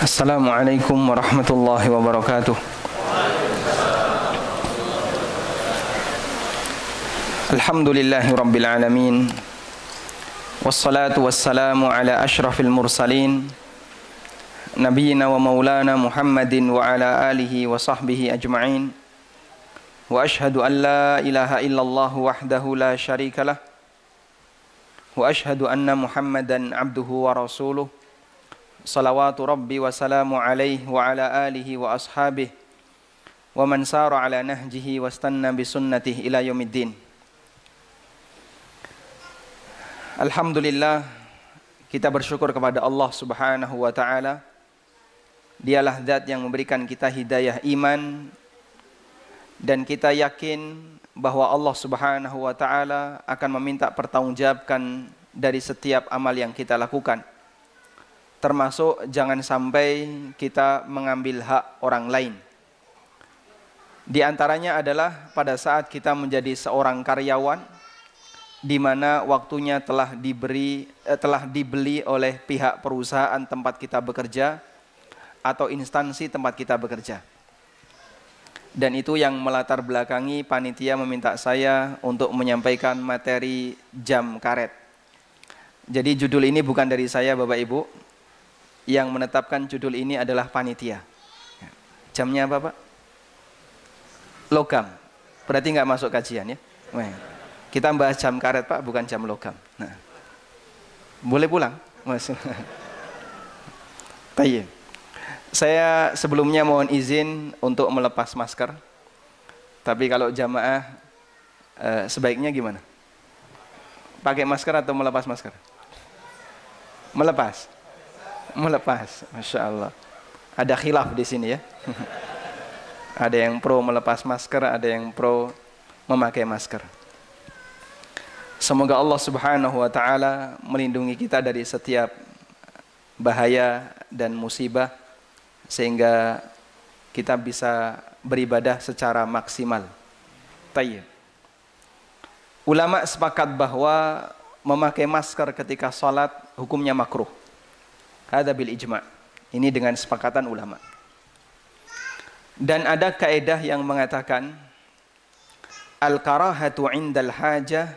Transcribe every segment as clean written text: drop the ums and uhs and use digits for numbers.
Assalamualaikum warahmatullahi wabarakatuh. Alhamdulillahi rabbil alamin. Wassalatu wassalamu ala ashrafil mursalin Nabiyyina wa maulana Muhammadin wa ala alihi wa sahbihi ajma'in. Wa ashhadu an la ilaha illallah wahdahu la syarika lah. Wa ashhadu anna Muhammadan abduhu wa rasuluh. Salawatu Rabbi wa salamu alaihi wa ala alihi wa ashabihi wa man sara ala nahjihi wa stanna bi sunnatihi ila yaumiddin. Alhamdulillah, kita bersyukur kepada Allah Subhanahu wa taala. Dialah zat yang memberikan kita hidayah iman, dan kita yakin bahwa Allah Subhanahu wa taala akan meminta pertanggungjawabkan dari setiap amal yang kita lakukan. Termasuk jangan sampai kita mengambil hak orang lain. Di antaranya adalah pada saat kita menjadi seorang karyawan, di mana waktunya telah dibeli oleh pihak perusahaan tempat kita bekerja atau instansi tempat kita bekerja. Dan itu yang melatar belakangi panitia meminta saya untuk menyampaikan materi jam karet. Jadi judul ini bukan dari saya, Bapak Ibu. Yang menetapkan judul ini adalah panitia. Jamnya apa, Pak? Logam. Berarti nggak masuk kajian ya? Kita bahas jam karet, Pak, bukan jam logam. Nah, boleh pulang? Baik. Saya sebelumnya mohon izin untuk melepas masker. Tapi kalau jamaah sebaiknya gimana? Pakai masker atau melepas masker? Melepas. Masya Allah. Ada khilaf di sini ya. Ada yang pro melepas masker, ada yang pro memakai masker. Semoga Allah Subhanahu wa taala melindungi kita dari setiap bahaya dan musibah, sehingga kita bisa beribadah secara maksimal. Tayyib. Ulama sepakat bahwa memakai masker ketika salat hukumnya makruh. Hadza bil ijma'. Ini dengan sepakatan ulama. Dan ada kaidah yang mengatakan al-karahatu 'indal hajah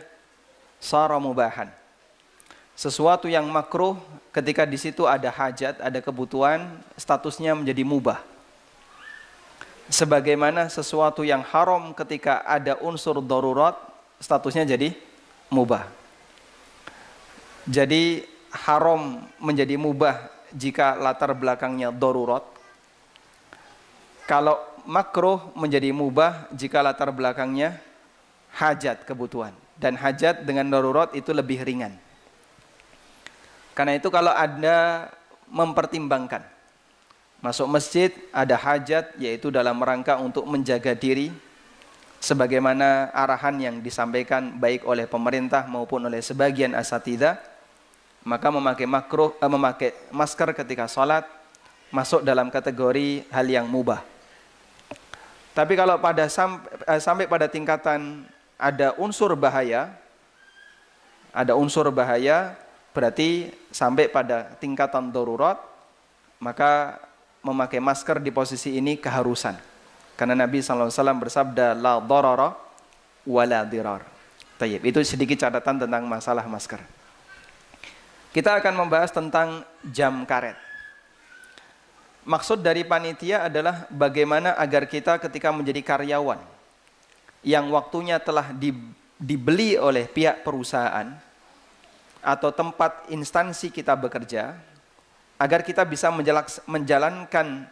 sara mubahan. Sesuatu yang makruh ketika di situ ada hajat, ada kebutuhan, statusnya menjadi mubah. Sebagaimana sesuatu yang haram ketika ada unsur darurat, statusnya jadi mubah. Jadi haram menjadi mubah jika latar belakangnya darurat. Kalau makruh menjadi mubah jika latar belakangnya hajat, kebutuhan. Dan hajat dengan darurat itu lebih ringan. Karena itu kalau Anda mempertimbangkan masuk masjid ada hajat, yaitu dalam rangka untuk menjaga diri, sebagaimana arahan yang disampaikan baik oleh pemerintah maupun oleh sebagian asatidzah, maka memakai masker ketika sholat masuk dalam kategori hal yang mubah. Tapi kalau sampai pada tingkatan ada unsur bahaya, berarti sampai pada tingkatan darurat, maka memakai masker di posisi ini keharusan. Karena Nabi SAW bersabda, la darara wa la dirar. Tayyib. Itu sedikit catatan tentang masalah masker. Kita akan membahas tentang jam karet. Maksud dari panitia adalah bagaimana agar kita ketika menjadi karyawan yang waktunya telah dibeli oleh pihak perusahaan atau tempat instansi kita bekerja, agar kita bisa menjalankan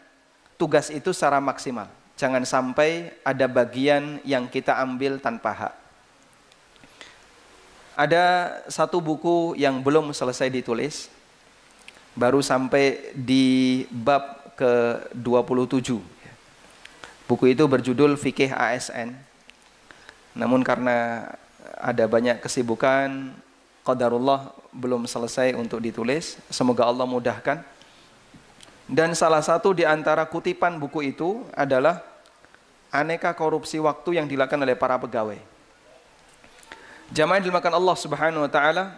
tugas itu secara maksimal. Jangan sampai ada bagian yang kita ambil tanpa hak. Ada satu buku yang belum selesai ditulis, baru sampai di bab ke-27. Buku itu berjudul Fikih ASN. Namun karena ada banyak kesibukan, qadarullah belum selesai untuk ditulis. Semoga Allah mudahkan. Dan salah satu di antara kutipan buku itu adalah aneka korupsi waktu yang dilakukan oleh para pegawai. Jamaah yang dimuliakan Allah Subhanahu wa taala,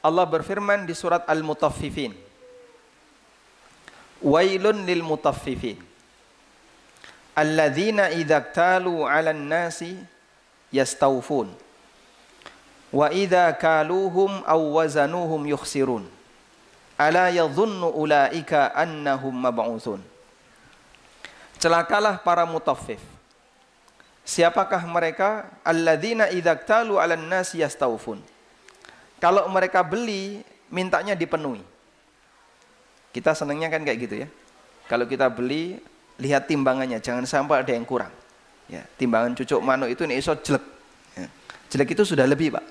Allah berfirman di surat Al-Mutaffifin, Wailun lil mutaffifin alladzina idza talu 'alan nasi yastawfun wa idza kaluhum aw wazanuhum yukhsirun ala yadhunnu ulaika annahum mab'utsun. Celakalah para mutaffif. Siapakah mereka? Alladzina idza talu 'alan nasi yastawfun. Kalau mereka beli, mintanya dipenuhi. Kita senangnya kan kayak gitu ya. Kalau kita beli, lihat timbangannya, jangan sampai ada yang kurang. Ya, timbangan cucuk manuk itu nih iso jelek. Ya, jelek itu sudah lebih, Pak.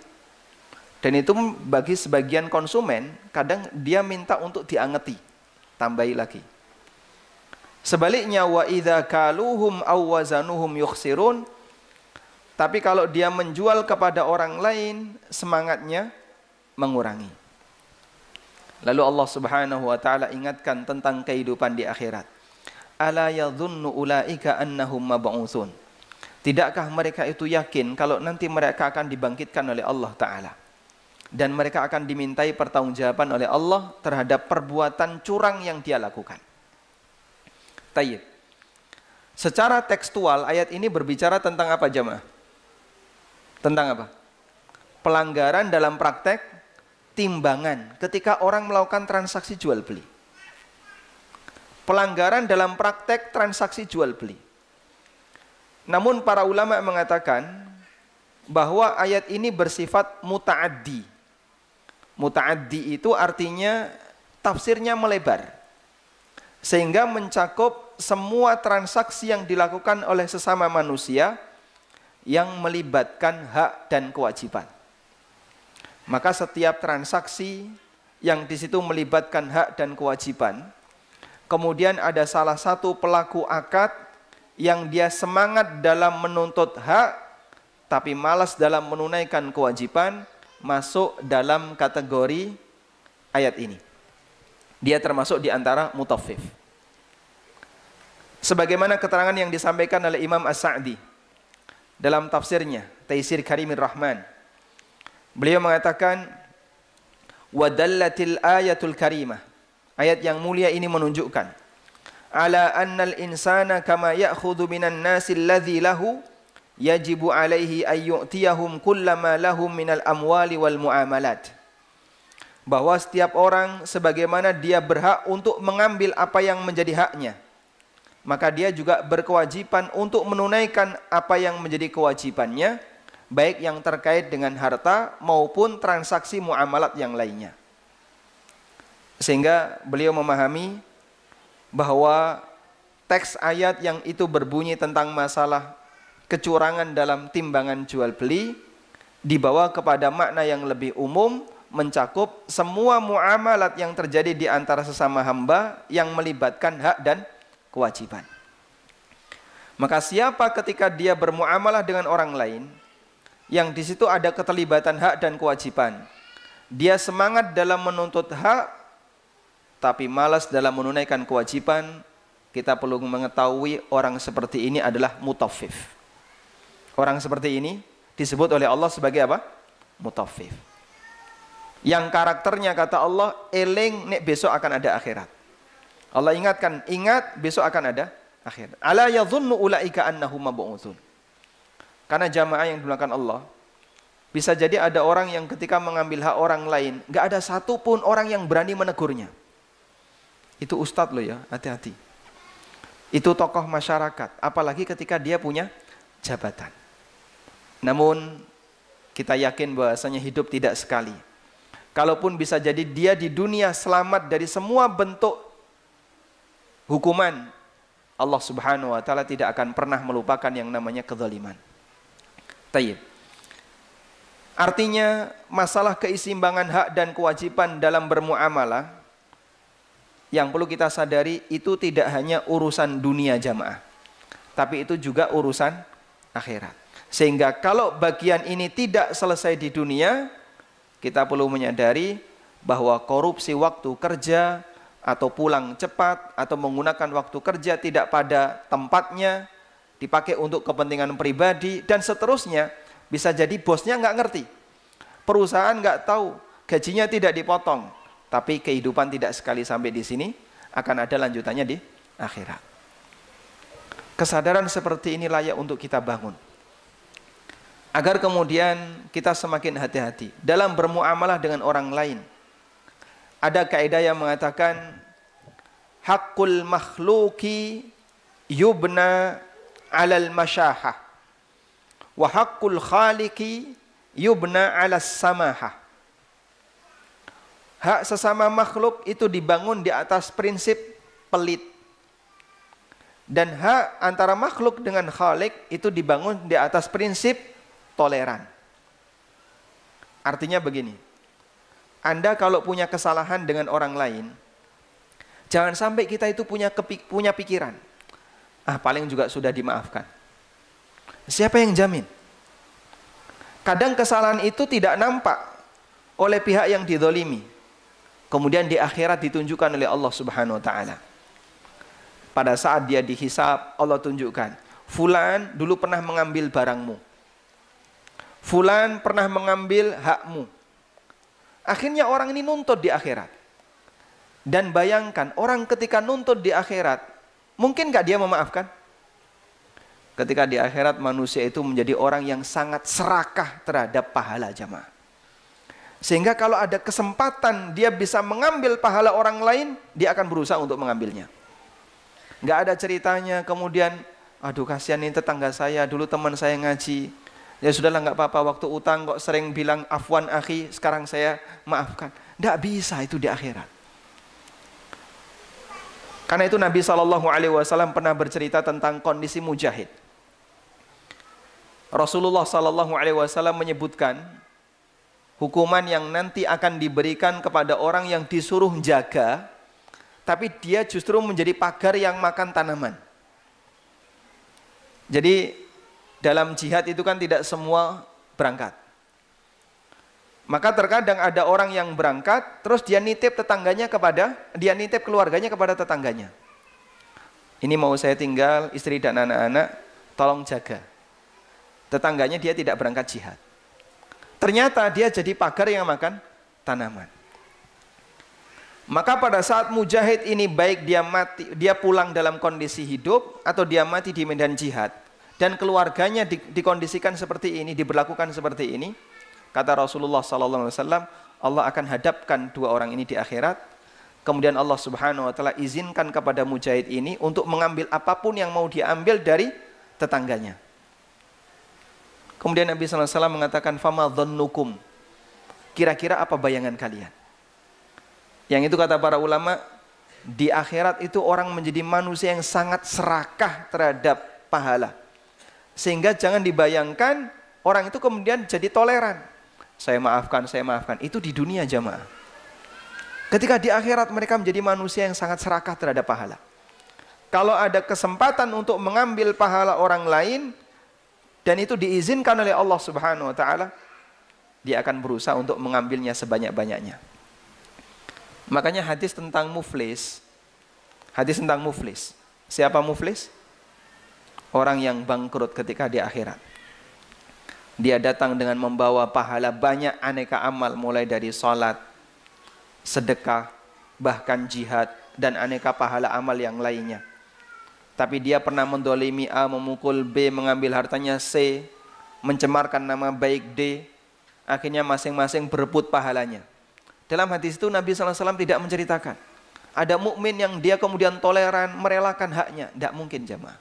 Dan itu bagi sebagian konsumen, kadang dia minta untuk diangeti, tambahi lagi. Sebaliknya, wa idza kaluhum aw wazanuhum yukhsirun. Tapi kalau dia menjual kepada orang lain, semangatnya mengurangi. Lalu Allah Subhanahu wa taala ingatkan tentang kehidupan di akhirat. Ala yadhunnu ulaika annahum mab'utsun. Tidakkah mereka itu yakin kalau nanti mereka akan dibangkitkan oleh Allah taala dan mereka akan dimintai pertanggungjawaban oleh Allah terhadap perbuatan curang yang dia lakukan. Tayyib. Secara tekstual ayat ini berbicara tentang apa jamaah? Tentang apa? Pelanggaran dalam praktek timbangan ketika orang melakukan transaksi jual beli. Pelanggaran dalam praktek transaksi jual beli. Namun para ulama mengatakan bahwa ayat ini bersifat muta'addi. Muta'addi itu artinya tafsirnya melebar. Sehingga mencakup semua transaksi yang dilakukan oleh sesama manusia yang melibatkan hak dan kewajiban. Maka setiap transaksi yang di situ melibatkan hak dan kewajiban, kemudian ada salah satu pelaku akad yang dia semangat dalam menuntut hak, tapi malas dalam menunaikan kewajiban, masuk dalam kategori ayat ini. Dia termasuk di antara mutaffif. Sebagaimana keterangan yang disampaikan oleh Imam As-Sa'di dalam tafsirnya, Taisir Karimir Rahman. Beliau mengatakan, wadallatil ayatul karimah. Ayat yang mulia ini menunjukkan ala annal insana kama ya'khudhu minan nasi alladhi lahu yajibu alaihi ay yu'tiyahum kullama lahum minal amwali wal muamalat. Bahwa setiap orang sebagaimana dia berhak untuk mengambil apa yang menjadi haknya, maka dia juga berkewajiban untuk menunaikan apa yang menjadi kewajibannya, baik yang terkait dengan harta maupun transaksi muamalat yang lainnya. Sehingga beliau memahami bahwa teks ayat yang itu berbunyi tentang masalah kecurangan dalam timbangan jual beli dibawa kepada makna yang lebih umum, mencakup semua muamalat yang terjadi di antara sesama hamba yang melibatkan hak dan kewajiban. Maka siapa ketika dia bermuamalah dengan orang lain yang di situ ada keterlibatan hak dan kewajiban, dia semangat dalam menuntut hak tapi malas dalam menunaikan kewajiban, kita perlu mengetahui orang seperti ini adalah mutaffif. Orang seperti ini disebut oleh Allah sebagai apa? Mutaffif. Yang karakternya kata Allah, eling nek besok akan ada akhirat. Allah ingatkan, ingat besok akan ada akhirat. Ala yadhunnu ulaika annahum mab'utsun. Karena jamaah yang dimuliakan Allah, bisa jadi ada orang yang ketika mengambil hak orang lain, gak ada satupun orang yang berani menegurnya. Itu ustadz loh ya, hati-hati. Itu tokoh masyarakat, apalagi ketika dia punya jabatan. Namun kita yakin bahwasanya hidup tidak sekali. Kalaupun bisa jadi dia di dunia selamat dari semua bentuk hukuman, Allah Subhanahu wa taala tidak akan pernah melupakan yang namanya kezaliman. Tayyib. Artinya masalah keseimbangan hak dan kewajiban dalam bermuamalah yang perlu kita sadari itu tidak hanya urusan dunia jamaah, tapi itu juga urusan akhirat. Sehingga kalau bagian ini tidak selesai di dunia, kita perlu menyadari bahwa korupsi waktu kerja atau pulang cepat atau menggunakan waktu kerja tidak pada tempatnya, dipakai untuk kepentingan pribadi dan seterusnya, bisa jadi bosnya nggak ngerti, perusahaan nggak tahu, gajinya tidak dipotong, tapi kehidupan tidak sekali sampai di sini, akan ada lanjutannya di akhirat. Kesadaran seperti ini layak untuk kita bangun, agar kemudian kita semakin hati-hati dalam bermuamalah dengan orang lain. Ada kaidah yang mengatakan haqqul makhluki yubna alal masyahah wa haqqul khaliqi yubna alas samahah. Hak sesama makhluk itu dibangun di atas prinsip pelit, dan hak antara makhluk dengan khalik itu dibangun di atas prinsip toleran. Artinya begini, Anda kalau punya kesalahan dengan orang lain, jangan sampai kita itu punya pikiran, paling juga sudah dimaafkan. Siapa yang jamin? Kadang kesalahan itu tidak nampak oleh pihak yang dizalimi, kemudian di akhirat ditunjukkan oleh Allah Subhanahu wa taala. Pada saat dia dihisab, Allah tunjukkan, fulan dulu pernah mengambil barangmu, fulan pernah mengambil hakmu. Akhirnya orang ini nuntut di akhirat. Dan bayangkan, orang ketika nuntut di akhirat, mungkin gak dia memaafkan? Ketika di akhirat manusia itu menjadi orang yang sangat serakah terhadap pahala jamaah. Sehingga kalau ada kesempatan dia bisa mengambil pahala orang lain, dia akan berusaha untuk mengambilnya. Gak ada ceritanya kemudian, aduh kasihan ini tetangga saya, dulu teman saya ngaji, ya sudahlah gak apa-apa, waktu utang kok sering bilang afwan akhi, sekarang saya maafkan. Gak bisa itu di akhirat. Karena itu Nabi SAW pernah bercerita tentang kondisi mujahid. Rasulullah SAW menyebutkan hukuman yang nanti akan diberikan kepada orang yang disuruh jaga, tapi dia justru menjadi pagar yang makan tanaman. Jadi dalam jihad itu kan tidak semua berangkat. Maka terkadang ada orang yang berangkat, terus dia nitip keluarganya kepada tetangganya. Ini mau saya tinggal, istri dan anak-anak, tolong jaga. Tetangganya dia tidak berangkat jihad. Ternyata dia jadi pagar yang makan tanaman. Maka pada saat mujahid ini, baik dia mati, dia pulang dalam kondisi hidup, atau dia mati di medan jihad, dan keluarganya dikondisikan seperti ini, diberlakukan seperti ini, kata Rasulullah SAW, Allah akan hadapkan dua orang ini di akhirat. Kemudian Allah Subhanahu wa taala izinkan kepada mujahid ini untuk mengambil apapun yang mau diambil dari tetangganya. Kemudian Nabi SAW mengatakan, fama dhannukum, kira-kira apa bayangan kalian? Yang itu kata para ulama, di akhirat itu orang menjadi manusia yang sangat serakah terhadap pahala. Sehingga jangan dibayangkan orang itu kemudian jadi toleran. Saya maafkan. Itu di dunia jamaah. Ketika di akhirat mereka menjadi manusia yang sangat serakah terhadap pahala. Kalau ada kesempatan untuk mengambil pahala orang lain, dan itu diizinkan oleh Allah Subhanahu wa taala, dia akan berusaha untuk mengambilnya sebanyak-banyaknya. Makanya hadis tentang muflis. Siapa muflis? Orang yang bangkrut ketika di akhirat. Dia datang dengan membawa pahala banyak aneka amal, mulai dari salat, sedekah, bahkan jihad, dan aneka pahala amal yang lainnya. Tapi dia pernah mendolimi A, memukul B, mengambil hartanya C, mencemarkan nama baik D. Akhirnya masing-masing berebut pahalanya. Dalam hadis itu Nabi SAW tidak menceritakan ada mukmin yang dia kemudian toleran, merelakan haknya. Tidak mungkin jamaah.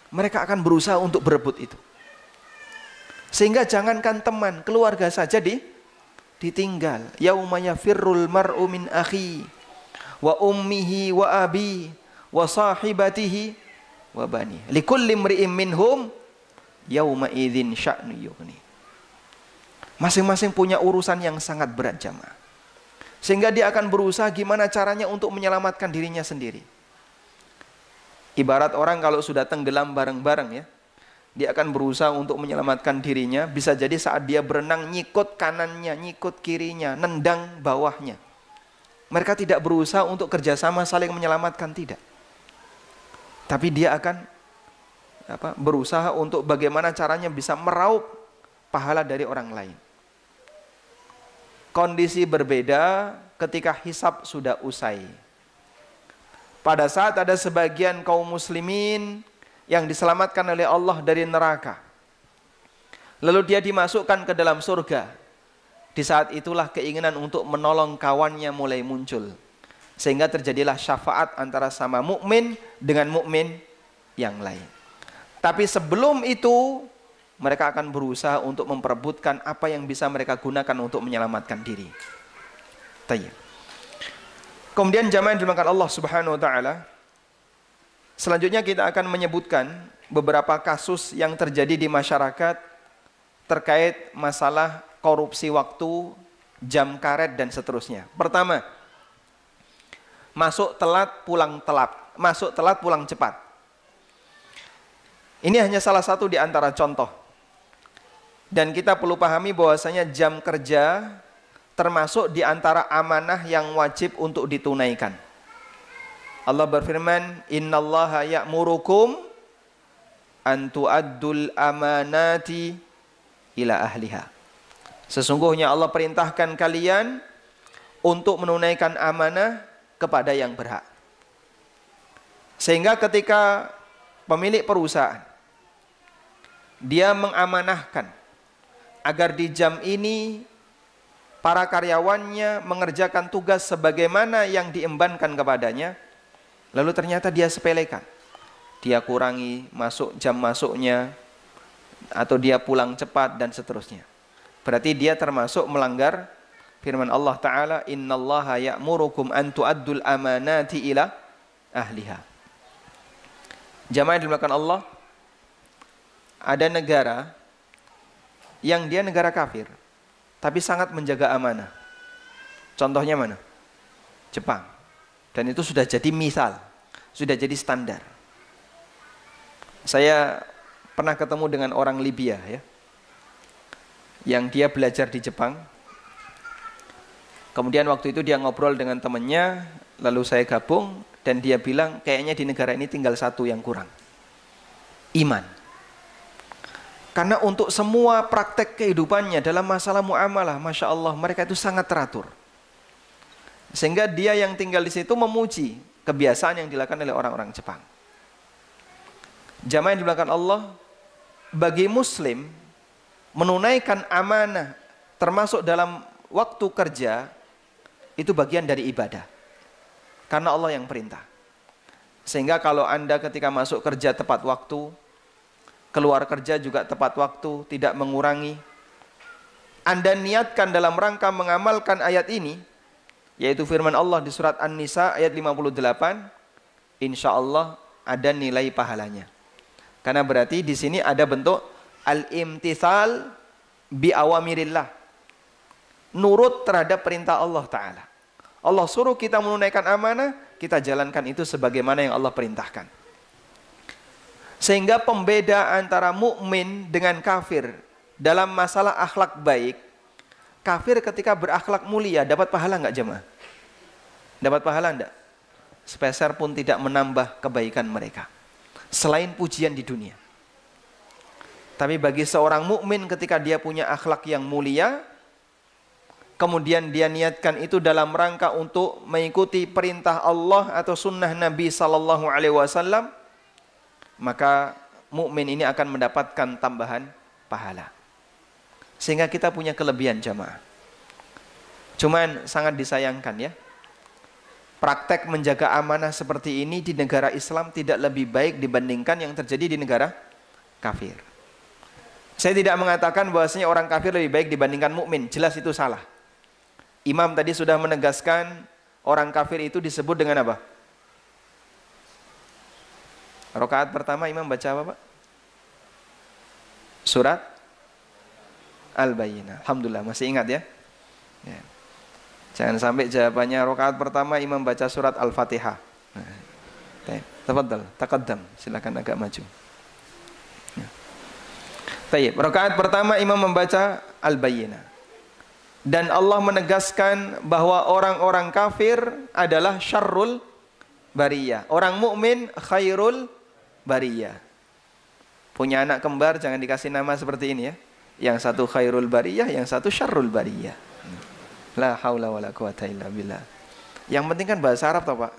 Mereka akan berusaha untuk berebut itu. Sehingga jangankan teman, keluarga saja ditinggal. Yauma yafirrul mar'u min akhi wa ummihi wa abi wa sahibatihi wa bani. Likulli imri'in minhum yauma idzin sya'nu yughni. Masing-masing punya urusan yang sangat berat jamaah. Sehingga dia akan berusaha gimana caranya untuk menyelamatkan dirinya sendiri. Ibarat orang kalau sudah tenggelam bareng-bareng ya, dia akan berusaha untuk menyelamatkan dirinya. Bisa jadi saat dia berenang, nyikut kanannya, nyikut kirinya, nendang bawahnya. Mereka tidak berusaha untuk kerjasama saling menyelamatkan, tidak. Tapi dia akan berusaha untuk bagaimana caranya bisa meraup pahala dari orang lain. Kondisi berbeda ketika hisab sudah usai. pada saat ada sebagian kaum muslimin yang diselamatkan oleh Allah dari neraka, lalu dia dimasukkan ke dalam surga, di saat itulah keinginan untuk menolong kawannya mulai muncul, sehingga terjadilah syafaat antara sama mukmin dengan mukmin yang lain. Tapi sebelum itu mereka akan berusaha untuk memperebutkan apa yang bisa mereka gunakan untuk menyelamatkan diri. Tayyib. Kemudian jamaah yang dimuliakan Allah Subhanahu wa taala, selanjutnya kita akan menyebutkan beberapa kasus yang terjadi di masyarakat terkait masalah korupsi waktu, jam karet dan seterusnya. Pertama, masuk telat pulang cepat. Ini hanya salah satu di antara contoh. Dan kita perlu pahami bahwasanya jam kerja termasuk di antara amanah yang wajib untuk ditunaikan. Allah berfirman, "Innallaha ya'murukum an tu'addul amanati ila ahliha." Sesungguhnya Allah perintahkan kalian untuk menunaikan amanah kepada yang berhak. Sehingga ketika pemilik perusahaan dia mengamanahkan agar di jam ini para karyawannya mengerjakan tugas sebagaimana yang diembankan kepadanya, lalu ternyata dia sepelekan, dia kurangi jam masuknya, atau dia pulang cepat dan seterusnya, berarti dia termasuk melanggar firman Allah Ta'ala, "Innallaha ya'murukum an tu'addul amanati ila ahliha." Jamaah yang dimuliakan Allah, ada negara yang dia negara kafir tapi sangat menjaga amanah. Contohnya mana? Jepang. Dan itu sudah jadi misal, sudah jadi standar. Saya pernah ketemu dengan orang Libya ya, yang dia belajar di Jepang. Kemudian waktu itu dia ngobrol dengan temannya, lalu saya gabung, dan dia bilang kayaknya di negara ini tinggal satu yang kurang, iman. Karena untuk semua praktek kehidupannya dalam masalah muamalah, Masya Allah, mereka itu sangat teratur. Sehingga dia yang tinggal di situ memuji kebiasaan yang dilakukan oleh orang-orang Jepang. Jamaah yang dimuliakan Allah, bagi muslim menunaikan amanah termasuk dalam waktu kerja itu bagian dari ibadah. Karena Allah yang perintah. Sehingga kalau Anda ketika masuk kerja tepat waktu, keluar kerja juga tepat waktu, tidak mengurangi, Anda niatkan dalam rangka mengamalkan ayat ini, yaitu firman Allah di surat An-Nisa ayat 58, insya Allah ada nilai pahalanya. Karena berarti di sini ada bentuk al-imtithal bi awamirillah, nurut terhadap perintah Allah Ta'ala. Allah suruh kita menunaikan amanah, kita jalankan itu sebagaimana yang Allah perintahkan. Sehingga pembeda antara mukmin dengan kafir dalam masalah akhlak baik, kafir ketika berakhlak mulia dapat pahala enggak jemaah? Dapat pahala enggak? Sepeser pun tidak menambah kebaikan mereka, selain pujian di dunia. Tapi bagi seorang mukmin ketika dia punya akhlak yang mulia, kemudian dia niatkan itu dalam rangka untuk mengikuti perintah Allah atau sunnah Nabi Sallallahu Alaihi Wasallam, maka mukmin ini akan mendapatkan tambahan pahala. Sehingga kita punya kelebihan jamaah. Cuman sangat disayangkan ya, praktek menjaga amanah seperti ini di negara Islam tidak lebih baik dibandingkan yang terjadi di negara kafir. Saya tidak mengatakan bahwasanya orang kafir lebih baik dibandingkan mukmin, jelas itu salah. Imam tadi sudah menegaskan orang kafir itu disebut dengan apa? Rakaat pertama imam baca apa Pak? Surat Al-Bayyinah. Alhamdulillah masih ingat ya? Ya. Jangan sampai jawabannya rakaat pertama imam baca surat Al-Fatihah. Tafadhal, taqaddam, silakan agak maju. Ya. Baik, rakaat pertama imam membaca Al-Bayyinah. Dan Allah menegaskan bahwa orang-orang kafir adalah syarrul bariyah. Orang mukmin khairul bariyah. Punya anak kembar jangan dikasih nama seperti ini ya. Yang satu khairul bariyah, yang satu syarrul bariyah. La haula wala quwata illa billah. Yang penting kan bahasa Arab toh Pak.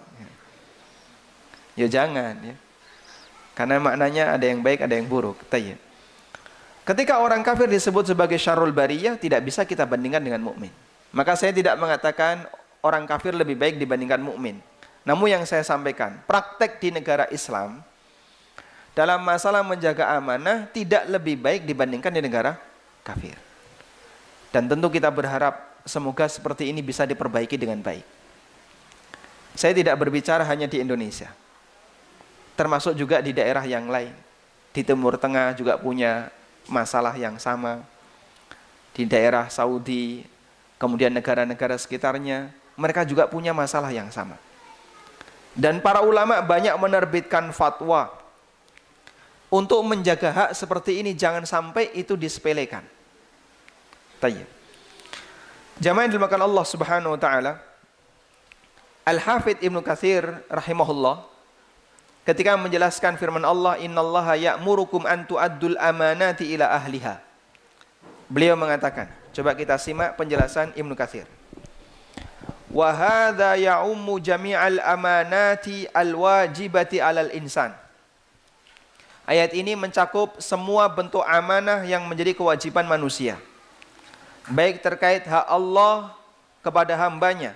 Ya jangan ya. Karena maknanya ada yang baik, ada yang buruk. Tayyib. Ketika orang kafir disebut sebagai syarrul bariyah, tidak bisa kita bandingkan dengan mukmin. Maka saya tidak mengatakan orang kafir lebih baik dibandingkan mukmin. Namun yang saya sampaikan, praktek di negara Islam dalam masalah menjaga amanah tidak lebih baik dibandingkan di negara kafir. Dan tentu kita berharap semoga seperti ini bisa diperbaiki dengan baik. Saya tidak berbicara hanya di Indonesia, termasuk juga di daerah yang lain. Di Timur Tengah juga punya masalah yang sama. Di daerah Saudi, kemudian negara-negara sekitarnya, mereka juga punya masalah yang sama. Dan para ulama banyak menerbitkan fatwa untuk menjaga hak seperti ini, jangan sampai itu disepelekan. Tayyib. Jamaah yang dimuliakan Allah Subhanahu wa taala, Al-Hafidz Ibnu Katsir rahimahullah ketika menjelaskan firman Allah, innallaha ya'murukum an tu'addul amanati ila ahliha. Beliau mengatakan, coba kita simak penjelasan Ibnu Katsir. Wa hadza ya'ummu jami'al amanati al-wajibati 'alal insan. Ayat ini mencakup semua bentuk amanah yang menjadi kewajiban manusia. Baik terkait hak Allah kepada hambanya,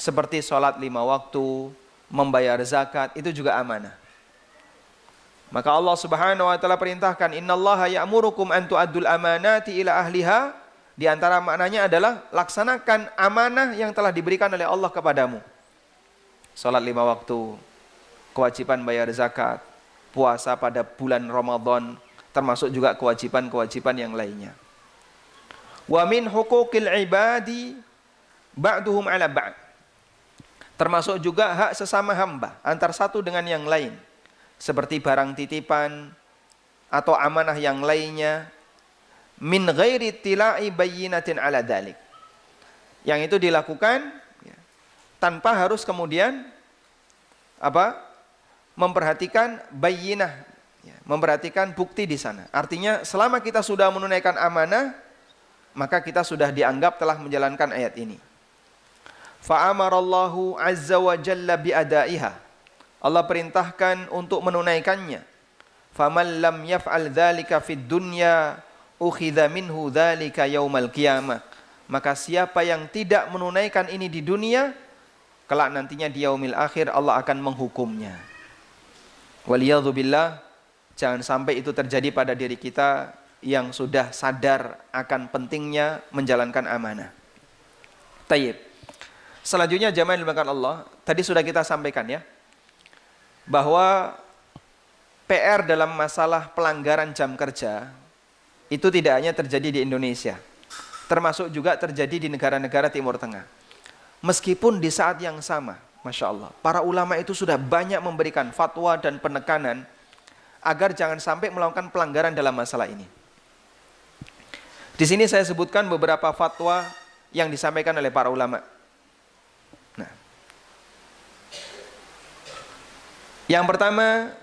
seperti sholat 5 waktu, membayar zakat, itu juga amanah. Maka Allah Subhanahu wa taala perintahkan, innallaha ya'murukum an tu'addul amanati ila ahliha. Di antara maknanya adalah laksanakan amanah yang telah diberikan oleh Allah kepadamu. Salat 5 waktu, kewajiban bayar zakat, puasa pada bulan Ramadan, termasuk juga kewajiban-kewajiban yang lainnya. Wa min huquqil ibadi ba'duhum 'ala ba'd. Termasuk juga hak sesama hamba antar satu dengan yang lain, seperti barang titipan atau amanah yang lainnya, min ghairi tila'i bayyinatin 'ala dzalik. Yang itu dilakukan ya, tanpa harus kemudian memperhatikan bayyinah, ya, memperhatikan bukti di sana. Artinya selama kita sudah menunaikan amanah, maka kita sudah dianggap telah menjalankan ayat ini. Fa'amarallahu azza wa jalla bi'adaiha. Allah perintahkan untuk menunaikannya. Faman lam yaf'al dzalika fid dunya ukhidha minhu dzalika yaumal qiyamah. Maka siapa yang tidak menunaikan ini di dunia, kelak nantinya di yaumil akhir Allah akan menghukumnya. Waliyadzubillah, jangan sampai itu terjadi pada diri kita yang sudah sadar akan pentingnya menjalankan amanah. Tayyib. Selanjutnya jamaah yang dimuliakan Allah, tadi sudah kita sampaikan ya, bahwa PR dalam masalah pelanggaran jam kerja itu tidak hanya terjadi di Indonesia, termasuk juga terjadi di negara-negara Timur Tengah. Meskipun di saat yang sama, Masya Allah, para ulama itu sudah banyak memberikan fatwa dan penekanan agar jangan sampai melakukan pelanggaran dalam masalah ini. Di sini saya sebutkan beberapa fatwa yang disampaikan oleh para ulama. Nah, yang pertama,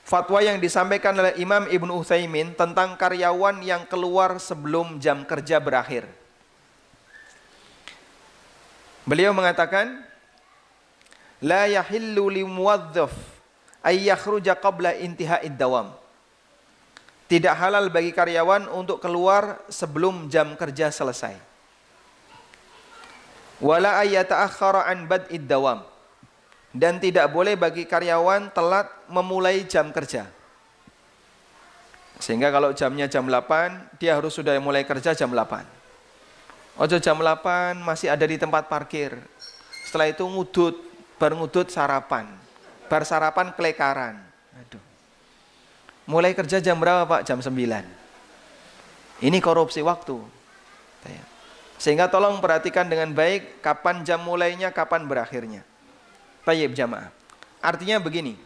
fatwa yang disampaikan oleh Imam Ibnu Utsaimin tentang karyawan yang keluar sebelum jam kerja berakhir. Beliau mengatakan, la yahillu limuwadzaf ay yakhruja qabla intiha'id dawam. Tidak halal bagi karyawan untuk keluar sebelum jam kerja selesai. Wala ayyata'akhkhara an bad'id dawam. Dan tidak boleh bagi karyawan telat memulai jam kerja. Sehingga kalau jamnya jam 8, dia harus sudah mulai kerja jam 8. Ojo jam 8 masih ada di tempat parkir. Setelah itu ngudut, baru ngudut sarapan. Bar sarapan kelekaran. Aduh. Mulai kerja jam berapa Pak? Jam 9. Ini korupsi waktu. Sehingga tolong perhatikan dengan baik kapan jam mulainya, kapan berakhirnya. Tayyib jamaah. Artinya begini.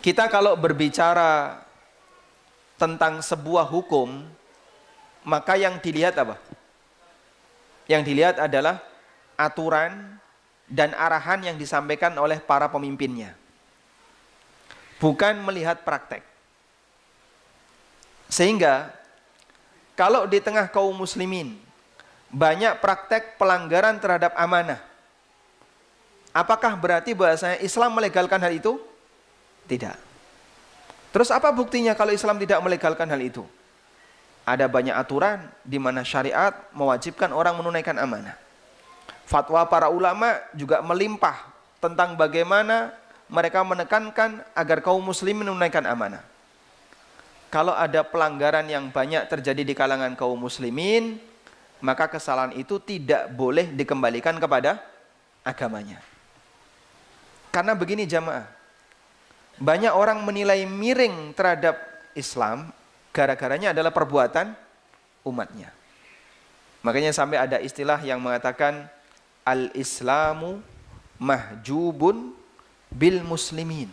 Kita kalau berbicara tentang sebuah hukum, maka yang dilihat apa? Yang dilihat adalah aturan dan arahan yang disampaikan oleh para pemimpinnya. Bukan melihat praktek. Sehingga kalau di tengah kaum muslimin banyak praktek pelanggaran terhadap amanah, Apakah berarti bahwasanya Islam melegalkan hal itu? Tidak. Terus apa buktinya kalau Islam tidak melegalkan hal itu? Ada banyak aturan di mana syariat mewajibkan orang menunaikan amanah. Fatwa para ulama juga melimpah tentang bagaimana mereka menekankan agar kaum muslimin menunaikan amanah. Kalau ada pelanggaran yang banyak terjadi di kalangan kaum muslimin, maka kesalahan itu tidak boleh dikembalikan kepada agamanya. Karena begini jamaah, banyak orang menilai miring terhadap Islam gara-garanya adalah perbuatan umatnya. Makanya sampai ada istilah yang mengatakan al-Islamu mahjubun bil muslimin.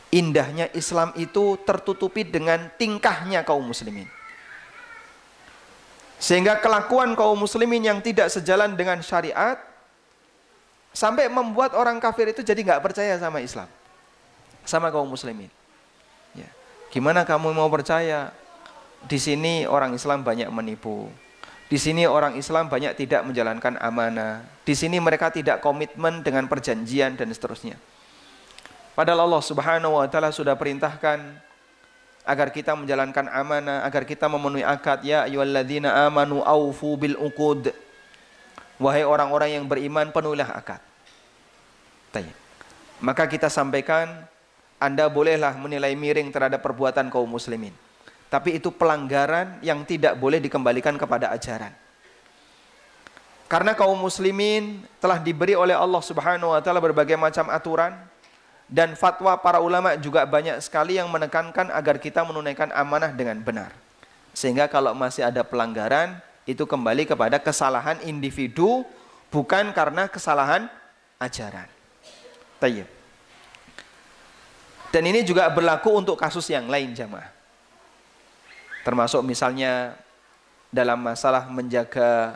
Indahnya Islam itu tertutupi dengan tingkahnya kaum muslimin. Sehingga kelakuan kaum muslimin yang tidak sejalan dengan syariat sampai membuat orang kafir itu jadi nggak percaya sama Islam, sama kaum muslimin. Ya. Gimana kamu mau percaya? Di sini orang Islam banyak menipu. Di sini orang Islam banyak tidak menjalankan amanah. Di sini mereka tidak komitmen dengan perjanjian dan seterusnya. Padahal Allah Subhanahu wa taala sudah perintahkan agar kita menjalankan amanah, agar kita memenuhi akad. Ya ayyuhalladzina amanu aufu bil uqud. Wahai orang-orang yang beriman, penuhilah akad. Maka kita sampaikan, Anda bolehlah menilai miring terhadap perbuatan kaum muslimin. Tapi itu pelanggaran yang tidak boleh dikembalikan kepada ajaran. Karena kaum muslimin telah diberi oleh Allah Subhanahu wa taala berbagai macam aturan, dan fatwa para ulama juga banyak sekali yang menekankan agar kita menunaikan amanah dengan benar. Sehingga kalau masih ada pelanggaran, itu kembali kepada kesalahan individu, bukan karena kesalahan ajaran. Tayyib. Dan ini juga berlaku untuk kasus yang lain jamaah. Termasuk misalnya dalam masalah menjaga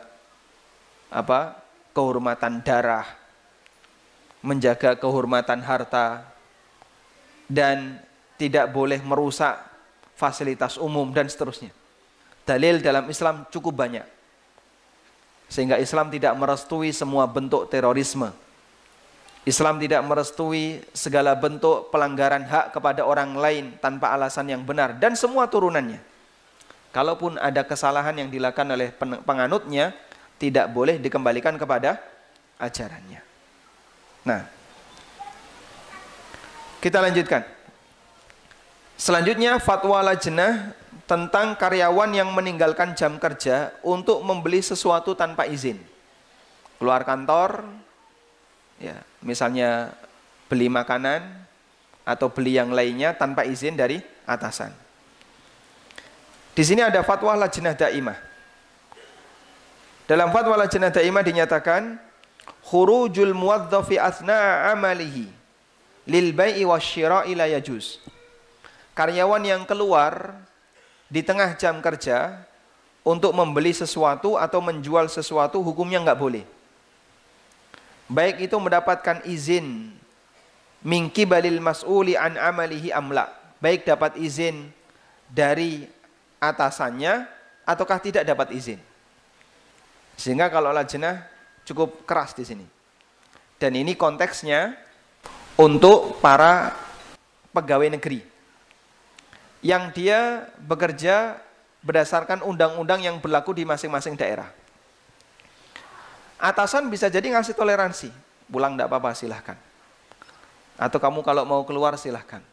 kehormatan darah, menjaga kehormatan harta, dan tidak boleh merusak fasilitas umum dan seterusnya. Dalil dalam Islam cukup banyak. Sehingga Islam tidak merestui semua bentuk terorisme. Islam tidak merestui segala bentuk pelanggaran hak kepada orang lain tanpa alasan yang benar dan semua turunannya. Kalaupun ada kesalahan yang dilakukan oleh penganutnya, tidak boleh dikembalikan kepada ajarannya. Nah, kita lanjutkan. Selanjutnya fatwa lajnah tentang karyawan yang meninggalkan jam kerja untuk membeli sesuatu tanpa izin. Keluar kantor, ya, misalnya beli makanan atau beli yang lainnya tanpa izin dari atasan. Di sini ada fatwa lajnah daimah. Dalam fatwa lajnah daimah dinyatakan khurujul muwadzafi athna'a amalihi lil bai'i wasyira'i la yajuz. Karyawan yang keluar di tengah jam kerja untuk membeli sesuatu atau menjual sesuatu hukumnya nggak boleh. Baik itu mendapatkan izin min qibalil mas'uli an amalihi amla. Baik dapat izin dari atasannya ataukah tidak dapat izin. Sehingga kalau lajnah cukup keras di sini. Dan ini konteksnya untuk para pegawai negeri yang dia bekerja berdasarkan undang-undang yang berlaku di masing-masing daerah. Atasan bisa jadi ngasih toleransi, pulang tidak apa-apa silahkan. Atau kamu kalau mau keluar silahkan.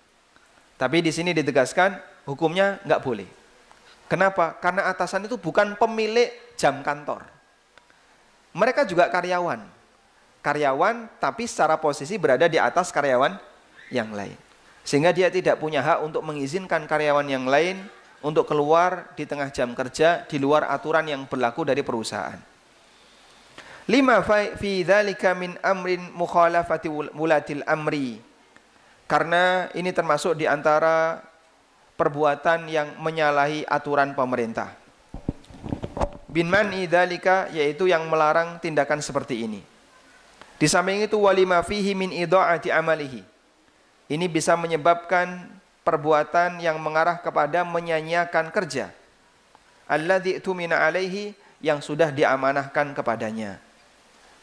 Tapi di sini ditegaskan hukumnya nggak boleh. Kenapa? Karena atasan itu bukan pemilik jam kantor. Mereka juga karyawan. Karyawan tapi secara posisi berada di atas karyawan yang lain. Sehingga dia tidak punya hak untuk mengizinkan karyawan yang lain untuk keluar di tengah jam kerja di luar aturan yang berlaku dari perusahaan. Lima fi dzalika min amrin mukhalafati wulatil amri. Karena ini termasuk di antara perbuatan yang menyalahi aturan pemerintah. Bin man'i dzalika, yaitu yang melarang tindakan seperti ini. Di samping itu walima fihi min idha'ati amalihi. Ini bisa menyebabkan perbuatan yang mengarah kepada menyia-nyiakan kerja. Alladzi tumina alaihi, yang sudah diamanahkan kepadanya.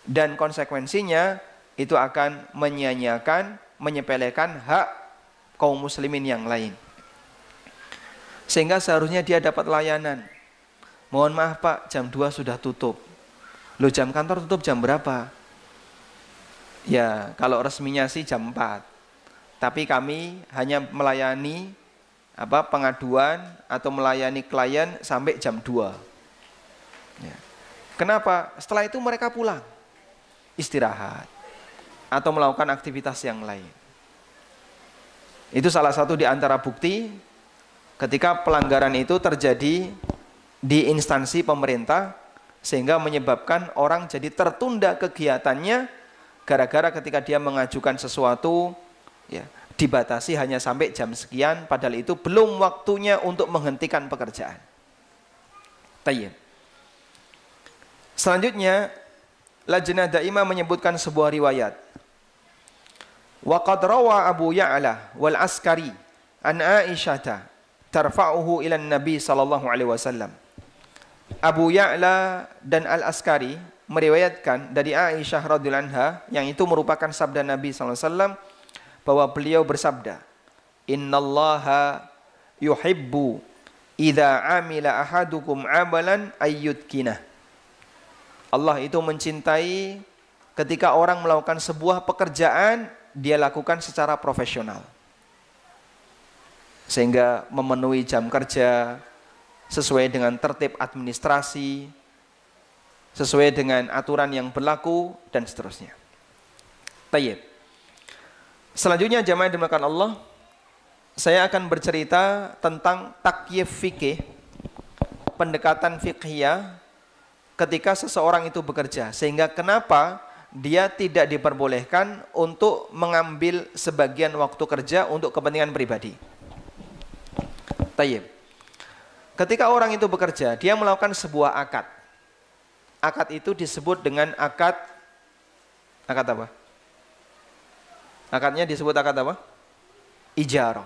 Dan konsekuensinya itu akan menyia-nyiakan, menyepelekan hak kaum muslimin yang lain. Sehingga seharusnya dia dapat layanan. Mohon maaf Pak, jam 2 sudah tutup. Loh, jam kantor tutup jam berapa? Ya, kalau resminya sih jam 4. Tapi kami hanya melayani pengaduan atau melayani klien sampai jam 2. Ya. Kenapa? Setelah itu mereka pulang, istirahat atau melakukan aktivitas yang lain. Itu salah satu di antara bukti ketika pelanggaran itu terjadi di instansi pemerintah, sehingga menyebabkan orang jadi tertunda kegiatannya gara-gara ketika dia mengajukan sesuatu ya, dibatasi hanya sampai jam sekian, padahal itu belum waktunya untuk menghentikan pekerjaan. Tayyib. Selanjutnya, Lajnah Daimah menyebutkan sebuah riwayat. Wa qad rawa Abu Ya'la wal Askari an Aisyah tarfa'uhu ila Nabi sallallahu alaihi wasallam. Abu Ya'la dan Al-Askari meriwayatkan dari Aisyah radhiyallahu anha, yang itu merupakan sabda Nabi sallallahu alaihi wasallam, bahwa beliau bersabda, "Innallaha yuhibbu idza amila ahadukum amalan ayyutkinah." Allah itu mencintai ketika orang melakukan sebuah pekerjaan, dia lakukan secara profesional. Sehingga memenuhi jam kerja, sesuai dengan tertib administrasi, sesuai dengan aturan yang berlaku, dan seterusnya. Tayyib. Selanjutnya jamaah yang dimuliakan Allah, saya akan bercerita tentang takyif fikih, pendekatan fiqhiyah ketika seseorang itu bekerja, sehingga kenapa dia tidak diperbolehkan untuk mengambil sebagian waktu kerja untuk kepentingan pribadi. Tayyib. Ketika orang itu bekerja, dia melakukan sebuah akad. Akad itu disebut dengan akad apa? Akadnya disebut akad apa? Ijarah.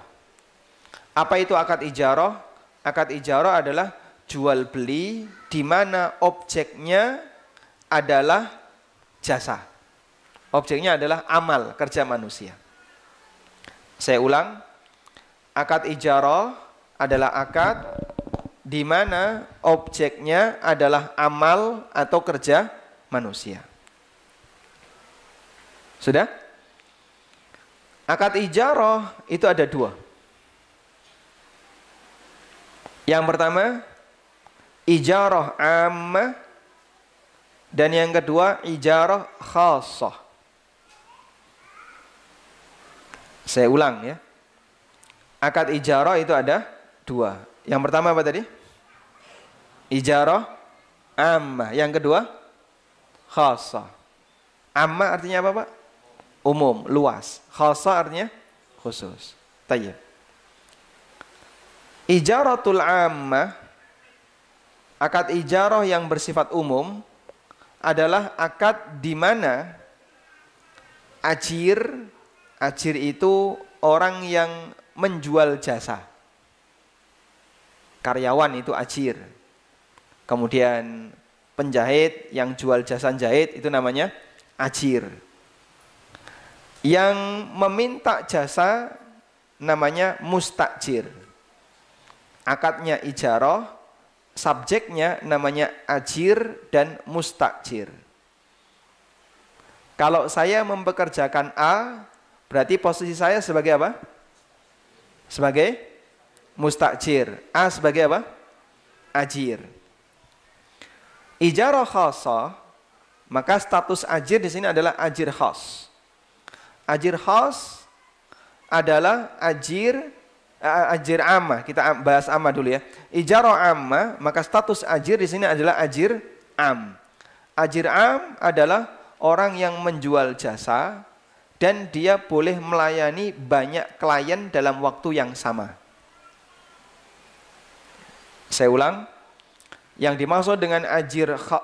Apa itu akad ijarah? Akad ijarah adalah jual beli di mana objeknya adalah jasa. Objeknya adalah amal kerja manusia. Saya ulang. Akad ijarah adalah akad di mana objeknya adalah amal atau kerja manusia. Sudah? Akad ijarah itu ada dua. Yang pertama, ijarah ammah, dan yang kedua, ijarah khassah. Saya ulang ya. Akad ijarah itu ada dua. Yang pertama apa tadi? Ijarah ammah. Yang kedua, khassah. Ammah artinya apa Pak? Umum, luas. Khassah artinya khusus. Tayyib. Ijaratul ammah, akad ijarah yang bersifat umum, adalah akad di mana ajir itu orang yang menjual jasa. Karyawan itu ajir. Kemudian penjahit yang jual jasa jahit itu namanya ajir. Yang meminta jasa namanya mustajir. Akadnya ijarah, subjeknya namanya ajir dan mustajir. Kalau saya mempekerjakan A, berarti posisi saya sebagai apa? Sebagai mustajir. A sebagai apa? Ajir. Ijarah khassah, maka status ajir di sini adalah ajir khas. Ajir khas adalah ajir ammah. Kita bahas ammah dulu ya. Ijarah ammah, maka status ajir di sini adalah ajir am. Ajir am adalah orang yang menjual jasa dan dia boleh melayani banyak klien dalam waktu yang sama. Saya ulang. Yang dimaksud dengan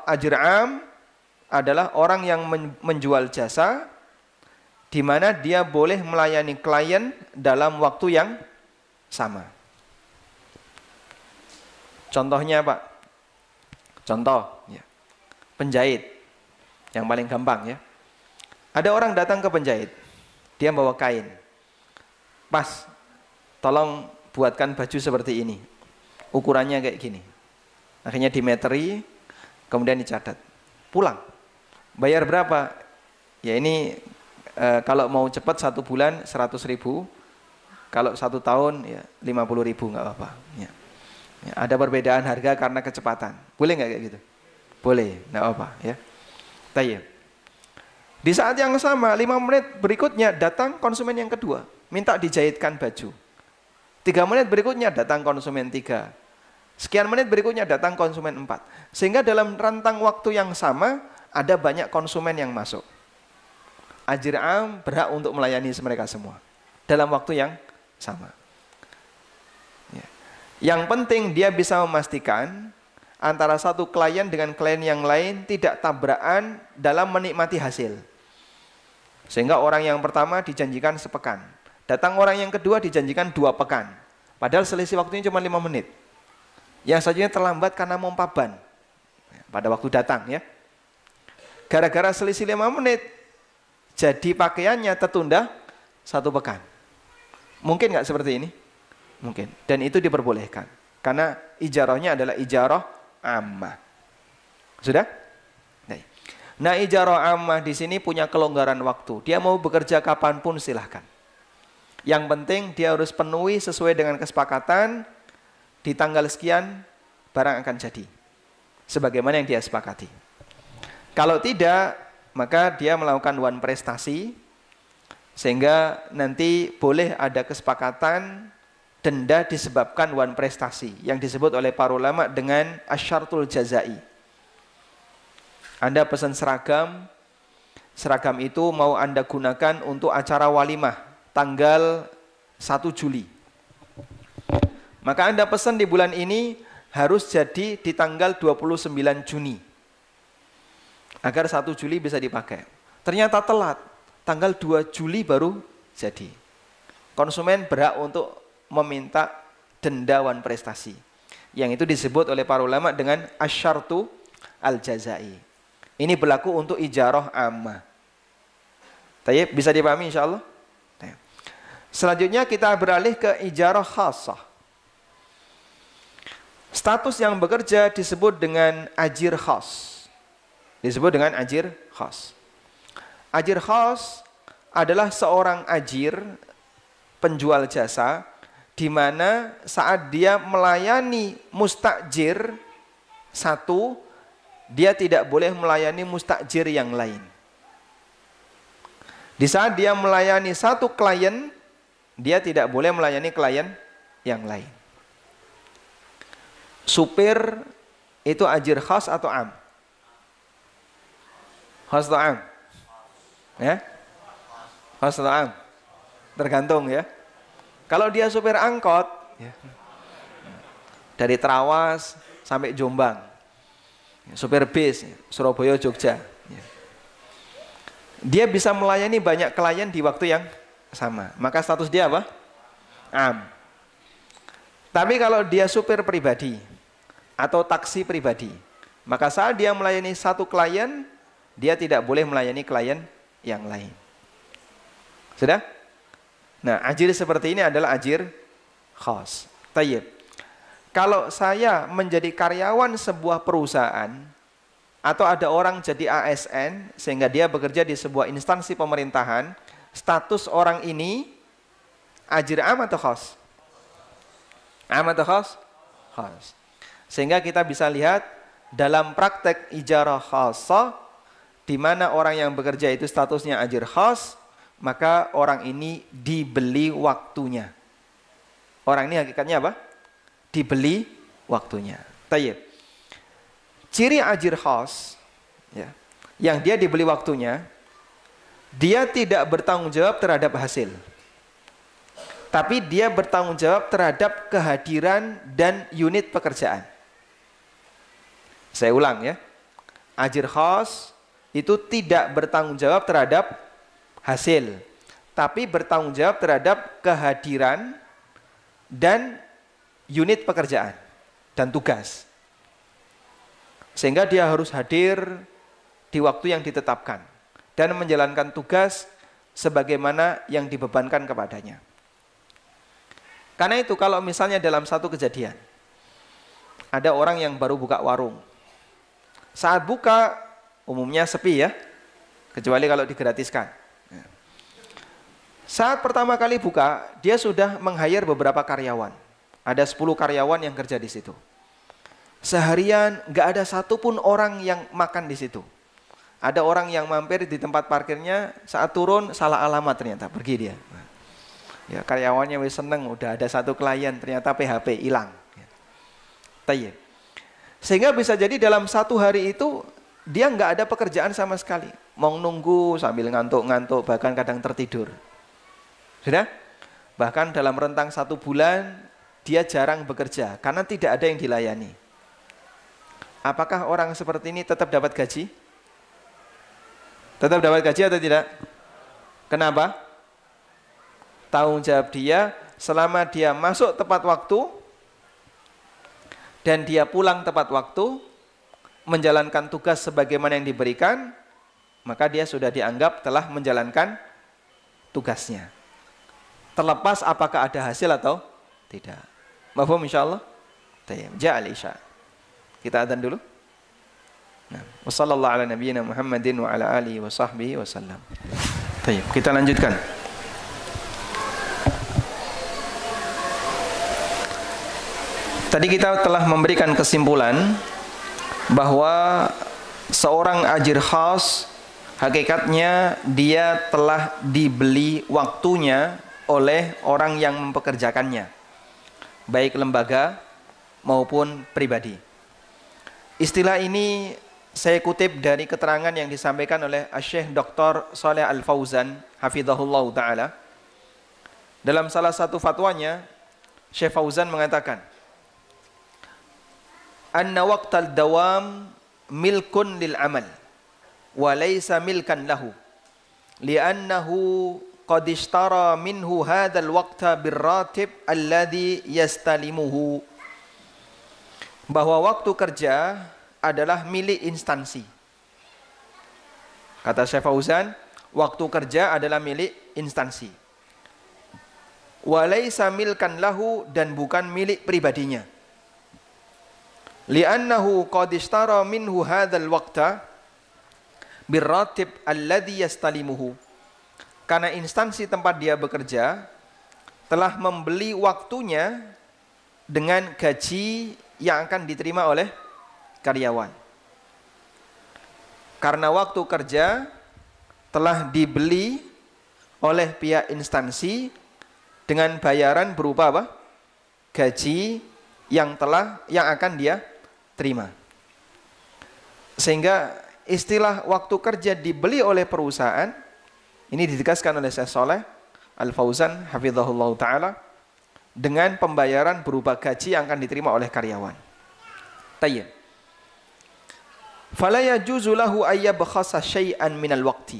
ajir am adalah orang yang menjual jasa di mana dia boleh melayani klien dalam waktu yang sama. Contohnya Pak? Contoh ya. Penjahit. Yang paling gampang ya. Ada orang datang ke penjahit, dia bawa kain. Pas, tolong buatkan baju seperti ini. Ukurannya kayak gini. Akhirnya dimeteri, kemudian dicatat. Pulang. Bayar berapa? Ya ini kalau mau cepat 1 bulan 100.000. Kalau 1 tahun ya 50.000 nggak apa-apa. Ya. Ya, ada perbedaan harga karena kecepatan. Boleh nggak kayak gitu? Boleh, nggak apa-apa ya. Tayyib. Di saat yang sama, 5 menit berikutnya datang konsumen yang kedua, minta dijahitkan baju. 3 menit berikutnya datang konsumen 3. Sekian menit berikutnya datang konsumen 4. Sehingga dalam rentang waktu yang sama, ada banyak konsumen yang masuk. Ajir am berhak untuk melayani mereka semua. Dalam waktu yang sama. Ya. Yang penting dia bisa memastikan antara satu klien dengan klien yang lain tidak tabrakan dalam menikmati hasil. Sehingga orang yang pertama dijanjikan sepekan. Datang orang yang kedua dijanjikan 2 pekan. Padahal selisih waktunya cuma 5 menit. Yang satunya terlambat karena mau paban. Pada waktu datang ya. Gara-gara selisih 5 menit, jadi pakaiannya tertunda 1 pekan. Mungkin nggak seperti ini? Mungkin. Dan itu diperbolehkan. Karena ijarahnya adalah ijarah ammah. Sudah? Nah, ijarah ammah di sini punya kelonggaran waktu. Dia mau bekerja kapanpun silahkan. Yang penting dia harus penuhi sesuai dengan kesepakatan. Di tanggal sekian barang akan jadi. Sebagaimana yang dia sepakati. Kalau tidak, maka dia melakukan wan prestasi. Sehingga nanti boleh ada kesepakatan denda disebabkan wan prestasi. Yang disebut oleh para ulama dengan asyartul jazai. Anda pesan seragam, seragam itu mau Anda gunakan untuk acara walimah tanggal 1 Juli. Maka Anda pesan di bulan ini harus jadi di tanggal 29 Juni. Agar 1 Juli bisa dipakai. Ternyata telat, tanggal 2 Juli baru jadi. Konsumen berhak untuk meminta denda wan prestasi. Yang itu disebut oleh para ulama dengan asyartu al-jazai. Ini berlaku untuk ijarah ammah. Tayyib, bisa dipahami insyaallah? Tayyib. Selanjutnya kita beralih ke ijarah khasah. Status yang bekerja disebut dengan ajir khas. Disebut dengan ajir khas. Ajir khas adalah seorang ajir penjual jasa di mana saat dia melayani mustajir satu, dia tidak boleh melayani mustajir yang lain. Di saat dia melayani satu klien, dia tidak boleh melayani klien yang lain. Supir itu ajir khas atau am? Khas atau am? Ya? Khas atau am? Tergantung ya. Kalau dia supir angkot, ya, dari Trawas sampai Jombang, supir bis, Surabaya, Jogja, dia bisa melayani banyak klien di waktu yang sama. Maka status dia apa? Am. Tapi kalau dia supir pribadi atau taksi pribadi, maka saat dia melayani satu klien, dia tidak boleh melayani klien yang lain. Sudah? Nah, ajir seperti ini adalah ajir khas. Tayyib. Kalau saya menjadi karyawan sebuah perusahaan atau ada orang jadi ASN sehingga dia bekerja di sebuah instansi pemerintahan, status orang ini ajir am atau khas? Am atau khas? Khas. Sehingga kita bisa lihat dalam praktek ijarah khasah di mana orang yang bekerja itu statusnya ajir khas, maka orang ini dibeli waktunya. Orang ini hakikatnya apa? Dibeli waktunya. Tayyib. Ciri ajir khas, ya, yang dia dibeli waktunya, dia tidak bertanggung jawab terhadap hasil. Tapi dia bertanggung jawab terhadap kehadiran dan unit pekerjaan. Saya ulang ya. Ajir khas itu tidak bertanggung jawab terhadap hasil, tapi bertanggung jawab terhadap kehadiran dan unit pekerjaan dan tugas. Sehingga dia harus hadir di waktu yang ditetapkan. dan menjalankan tugas sebagaimana yang dibebankan kepadanya. Karena itu kalau misalnya dalam satu kejadian, ada orang yang baru buka warung. Saat buka, umumnya sepi ya, kecuali kalau digratiskan. Saat pertama kali buka, dia sudah meng-hire beberapa karyawan. Ada 10 karyawan yang kerja di situ. Seharian nggak ada satupun orang yang makan di situ. Ada orang yang mampir di tempat parkirnya, saat turun salah alamat ternyata, pergi dia. Ya, karyawannya wis seneng, udah ada satu klien, ternyata PHP hilang. Tayyib. Sehingga bisa jadi dalam satu hari itu dia nggak ada pekerjaan sama sekali. Mau nunggu sambil ngantuk-ngantuk, bahkan kadang tertidur. Sudah? Bahkan dalam rentang 1 bulan dia jarang bekerja karena tidak ada yang dilayani. Apakah orang seperti ini tetap dapat gaji? Tetap dapat gaji atau tidak? Kenapa? Tanggung jawab dia selama dia masuk tepat waktu dan dia pulang tepat waktu, menjalankan tugas sebagaimana yang diberikan, maka dia sudah dianggap telah menjalankan tugasnya. Terlepas apakah ada hasil atau tidak. Mafhum insyaallah? Tayyib. Ja'al isya. Kita adzan dulu. Nah, wassallallahu ala nabiyyina Muhammadin wa ala alihi wa sahbihi wasallam. Tayyib, kita lanjutkan. Tadi kita telah memberikan kesimpulan bahwa seorang ajir khas hakikatnya dia telah dibeli waktunya oleh orang yang mempekerjakannya, baik lembaga maupun pribadi. Istilah ini saya kutip dari keterangan yang disampaikan oleh Syekh Dr. Shalih Al-Fauzan hafizahullah ta'ala. Dalam salah satu fatwanya, Syekh Fauzan mengatakan, anna waqtal dawam milkun lil amal wa laysa milkan lahu li'annahu qad ishtara minhu hadzal waqta birratib alladhi yastalimuhu. Bahwa waktu kerja adalah milik instansi. Kata Syekh Fauzan, waktu kerja adalah milik instansi. Wa laysa milkan lahu, dan bukan milik pribadinya. Li'annahu qad ishtara minhu hadzal waqta birratib alladhi yastalimuhu. Karena instansi tempat dia bekerja telah membeli waktunya dengan gaji yang akan diterima oleh karyawan. Karena waktu kerja telah dibeli oleh pihak instansi dengan bayaran berupa apa? Gaji yang akan dia terima. Sehingga istilah waktu kerja dibeli oleh perusahaan ini ditegaskan oleh Syekh Shalih Al-Fauzan hafizahullah ta'ala dengan pembayaran berupa gaji yang akan diterima oleh karyawan. Tayyib. Fala yajuzu lahu ayyabkhasa syai'an minal waqti.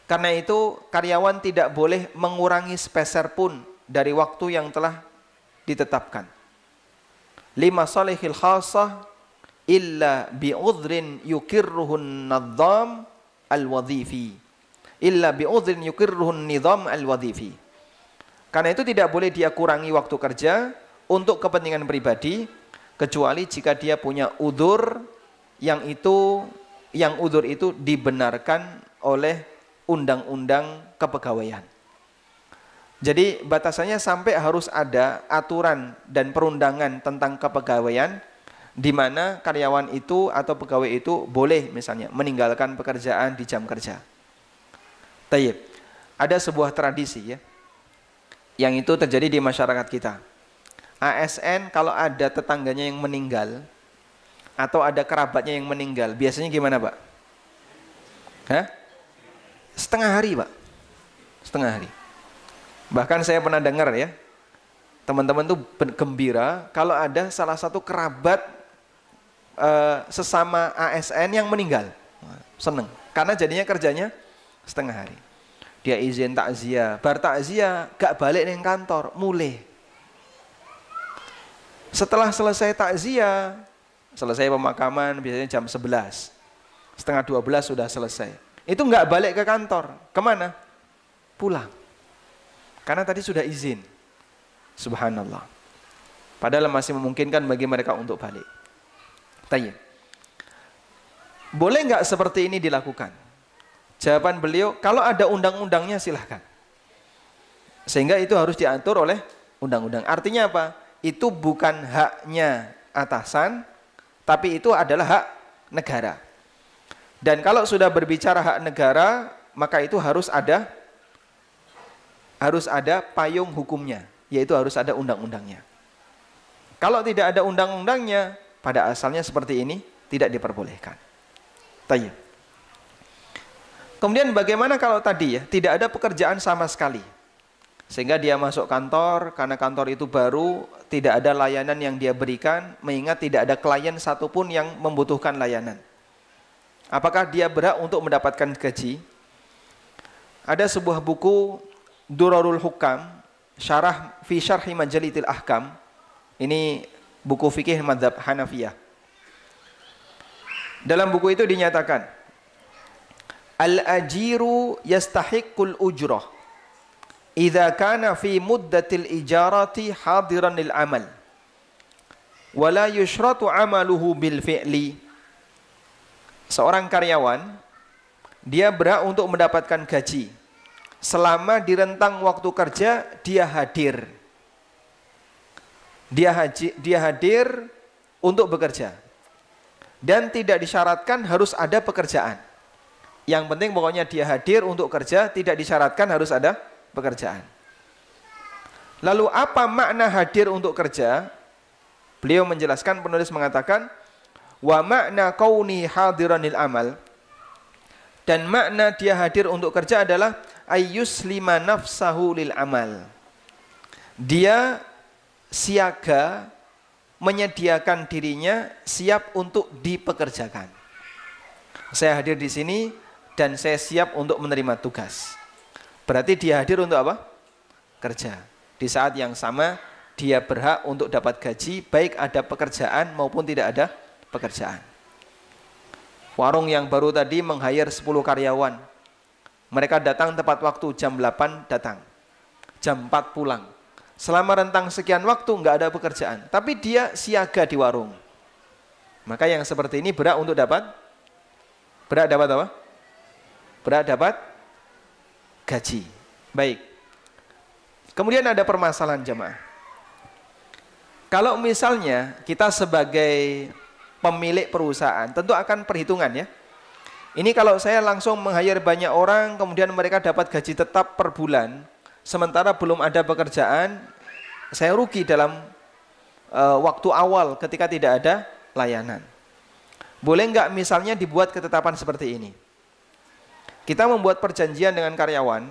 Karena itu karyawan tidak boleh mengurangi sepeser pun dari waktu yang telah ditetapkan. Lima salihil khassah illa bi'udhrin yukirruhun nadzam al-wadhifi. Illa bi'udhrin yukirruhun nizam al-wadhifi. Karena itu tidak boleh dia kurangi waktu kerja untuk kepentingan pribadi, kecuali jika dia punya udzur yang udzur itu dibenarkan oleh undang-undang kepegawaian. Jadi batasannya sampai harus ada aturan dan perundangan tentang kepegawaian di mana karyawan itu atau pegawai itu boleh misalnya meninggalkan pekerjaan di jam kerja. Tayyib. Ada sebuah tradisi ya, yang itu terjadi di masyarakat kita. ASN kalau ada tetangganya yang meninggal atau ada kerabatnya yang meninggal, biasanya gimana Pak? Hah? Setengah hari Pak. Setengah hari. Bahkan saya pernah dengar ya, teman-teman tuh gembira kalau ada salah satu kerabat sesama ASN yang meninggal. Seneng. Karena jadinya kerjanya setengah hari. Dia izin takziah, bar takziah gak balik ning kantor, mulai. Setelah selesai takziah, selesai pemakaman biasanya jam 11. Setengah 12 sudah selesai. itu nggak balik ke kantor. Kemana? Pulang. Karena tadi sudah izin. Subhanallah. Padahal masih memungkinkan bagi mereka untuk balik. Tanya. Boleh nggak seperti ini dilakukan? Jawaban beliau, kalau ada undang-undangnya silahkan. Sehingga itu harus diatur oleh undang-undang. Artinya apa? Itu bukan haknya atasan, tapi itu adalah hak negara. Dan kalau sudah berbicara hak negara, maka itu harus ada payung hukumnya, yaitu harus ada undang-undangnya. Kalau tidak ada undang-undangnya, pada asalnya seperti ini tidak diperbolehkan. Tayyib. Kemudian bagaimana kalau tadi ya tidak ada pekerjaan sama sekali, sehingga dia masuk kantor karena kantor itu baru, tidak ada layanan yang dia berikan, mengingat tidak ada klien satupun yang membutuhkan layanan. Apakah dia berhak untuk mendapatkan gaji? Ada sebuah buku Durarul Hukam, Syarah fi Syarhi Majalitil Ahkam. Ini buku fikih mazhab Hanafiyah. Dalam buku itu dinyatakan, al-ajiru yastahiqqul ujrah idza kana fi muddatil ijarati hadiran lil amal wa la yushratu amaluhu bil fi'li. Seorang karyawan, dia berhak untuk mendapatkan gaji selama di rentang waktu kerja dia hadir. Dia hadir untuk bekerja. Dan tidak disyaratkan harus ada pekerjaan. Yang penting pokoknya dia hadir untuk kerja, tidak disyaratkan harus ada pekerjaan. Lalu apa makna hadir untuk kerja? Beliau menjelaskan, penulis mengatakan, wa makna kauni hadiranil amal, dan makna dia hadir untuk kerja adalah ayyuslima nafsahu lil amal. Dia siaga, menyediakan dirinya siap untuk dipekerjakan. Saya hadir di sini dan saya siap untuk menerima tugas. Berarti dia hadir untuk apa? Kerja. Di saat yang sama dia berhak untuk dapat gaji, baik ada pekerjaan maupun tidak ada pekerjaan. Warung yang baru tadi meng-hire 10 karyawan. Mereka datang tepat waktu, jam 8 datang, jam 4 pulang. Selama rentang sekian waktu nggak ada pekerjaan, tapi dia siaga di warung. Maka yang seperti ini berhak untuk dapat apa? Berhak dapat gaji. Baik. Kemudian ada permasalahan jemaah. Kalau misalnya kita sebagai pemilik perusahaan, tentu akan perhitungan ya. Ini kalau saya langsung meng-hire banyak orang, kemudian mereka dapat gaji tetap per bulan, sementara belum ada pekerjaan, saya rugi dalam waktu awal ketika tidak ada layanan. Boleh nggak misalnya dibuat ketetapan seperti ini? Kita membuat perjanjian dengan karyawan,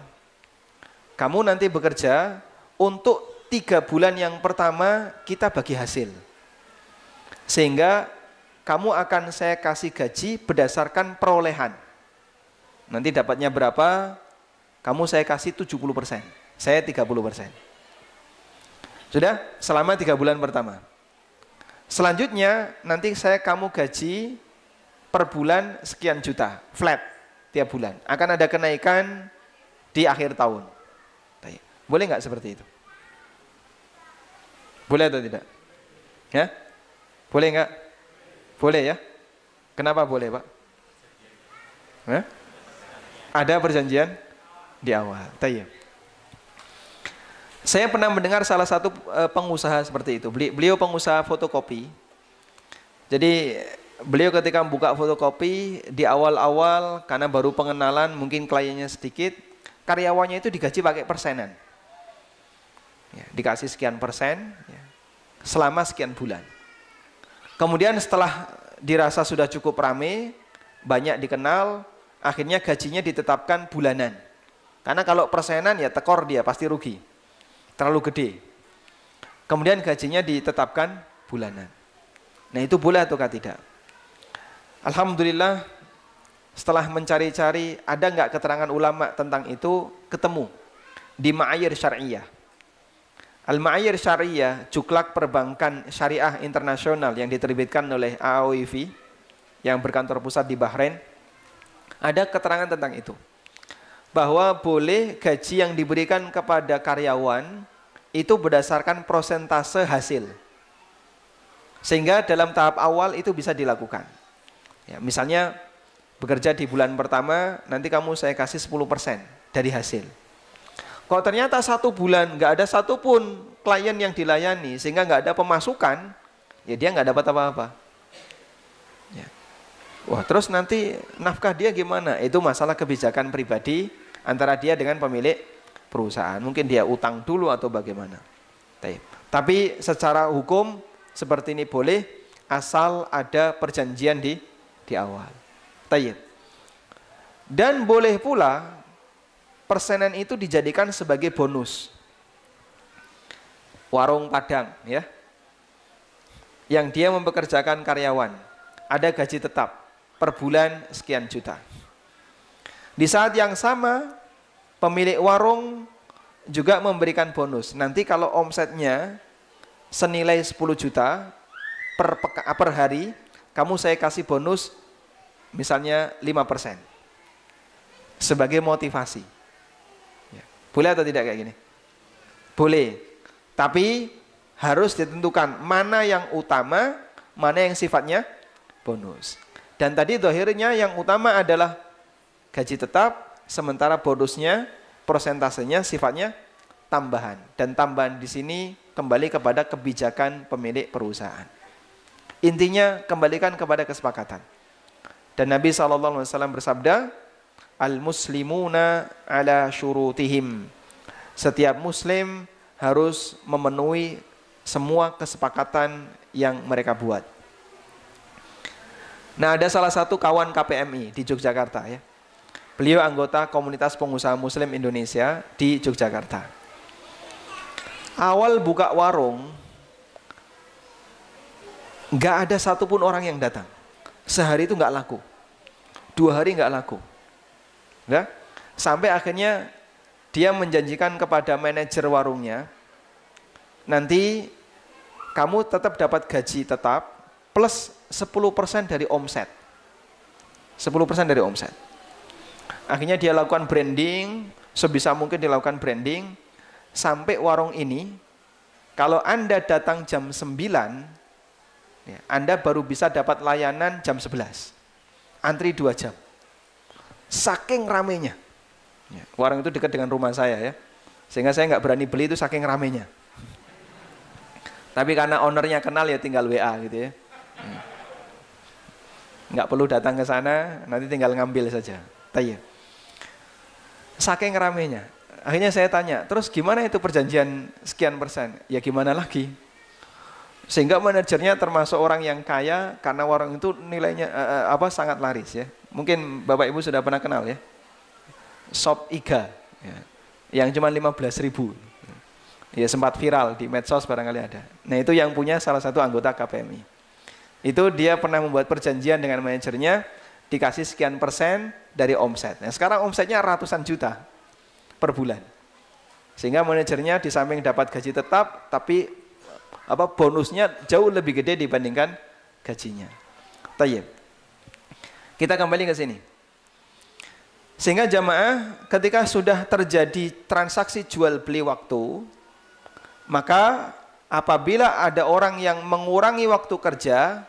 kamu nanti bekerja untuk 3 bulan yang pertama kita bagi hasil. Sehingga kamu akan saya kasih gaji berdasarkan perolehan. Nanti dapatnya berapa, kamu saya kasih 70%, saya 30%. Sudah? Selama 3 bulan pertama. Selanjutnya, nanti kamu gaji per bulan sekian juta, flat, tiap bulan. Akan ada kenaikan di akhir tahun. Boleh nggak seperti itu? Boleh atau tidak? Ya? Boleh nggak? Boleh ya? Kenapa boleh Pak? Ada perjanjian di awal. Tayyib. Saya pernah mendengar salah satu pengusaha seperti itu. Beliau pengusaha fotokopi. Jadi beliau ketika membuka fotokopi di awal-awal, karena baru pengenalan, mungkin kliennya sedikit, karyawannya itu digaji pakai persenan. Ya, dikasih sekian persen ya, selama sekian bulan. Kemudian setelah dirasa sudah cukup rame, banyak dikenal, akhirnya gajinya ditetapkan bulanan. Karena kalau persenan ya tekor dia, pasti rugi. Terlalu gede. Kemudian gajinya ditetapkan bulanan. Nah itu boleh ataukah tidak? Alhamdulillah setelah mencari-cari, ada nggak keterangan ulama tentang itu, ketemu di Ma'ayir Syariah. Al-Ma'ayir Syariah, Juklak Perbankan Syariah Internasional yang diterbitkan oleh AOIV yang berkantor pusat di Bahrain. Ada keterangan tentang itu. Bahwa boleh gaji yang diberikan kepada karyawan itu berdasarkan persentase hasil. Sehingga dalam tahap awal itu bisa dilakukan. Ya, misalnya bekerja di bulan pertama, nanti kamu saya kasih 10% dari hasil. Kalau ternyata 1 bulan nggak ada satupun klien yang dilayani, sehingga nggak ada pemasukan, ya dia nggak dapat apa-apa. Ya. Wah, terus nanti nafkah dia gimana? Itu masalah kebijakan pribadi antara dia dengan pemilik perusahaan. Mungkin dia utang dulu atau bagaimana. Tapi secara hukum seperti ini boleh asal ada perjanjian di awal. Dan boleh pula persenan itu dijadikan sebagai bonus. Warung Padang ya. Yang dia mempekerjakan karyawan, ada gaji tetap per bulan sekian juta. Di saat yang sama, pemilik warung juga memberikan bonus. Nanti kalau omsetnya senilai 10 juta per hari, kamu saya kasih bonus misalnya 5% sebagai motivasi. Ya. Boleh atau tidak kayak gini? Boleh. Tapi harus ditentukan mana yang utama, mana yang sifatnya bonus. Dan tadi dohirnya yang utama adalah gaji tetap, sementara bonusnya, persentasenya sifatnya tambahan. Dan tambahan di sini kembali kepada kebijakan pemilik perusahaan. Intinya kembalikan kepada kesepakatan. Dan Nabi SAW bersabda, Al-muslimuna ala syurutihim. Setiap muslim harus memenuhi semua kesepakatan yang mereka buat. Nah, ada salah satu kawan KPMI di Yogyakarta ya. Beliau anggota komunitas pengusaha muslim Indonesia di Yogyakarta. Awal buka warung, nggak ada satupun orang yang datang. Sehari itu nggak laku, 2 hari nggak laku. Ya? Sampai akhirnya dia menjanjikan kepada manajer warungnya, nanti kamu tetap dapat gaji tetap plus 10% dari omset. 10% dari omset. Akhirnya dia lakukan branding, sebisa mungkin dilakukan branding, sampai warung ini, kalau Anda datang jam 9, ya, Anda baru bisa dapat layanan jam 11. Antri 2 jam. Saking ramenya. Ya, warung itu dekat dengan rumah saya ya. Sehingga saya nggak berani beli itu saking ramenya. Tapi karena ownernya kenal ya tinggal WA gitu ya. Nggak perlu datang ke sana, nanti tinggal ngambil saja. Tayyib. Saking ramenya. Akhirnya saya tanya, terus gimana itu perjanjian sekian persen? Ya gimana lagi? Sehingga manajernya termasuk orang yang kaya karena warung itu nilainya sangat laris ya. Mungkin Bapak Ibu sudah pernah kenal ya. Sop Iga ya, yang cuma 15.000. Ya sempat viral di medsos barangkali ada. Nah itu yang punya salah satu anggota KPMI. Itu dia pernah membuat perjanjian dengan manajernya, dikasih sekian persen dari omset. Nah sekarang omsetnya ratusan juta per bulan. Sehingga manajernya di samping dapat gaji tetap, tapi bonusnya jauh lebih gede dibandingkan gajinya. Tayyib. Kita kembali ke sini. Sehingga jamaah ketika sudah terjadi transaksi jual beli waktu, maka apabila ada orang yang mengurangi waktu kerja,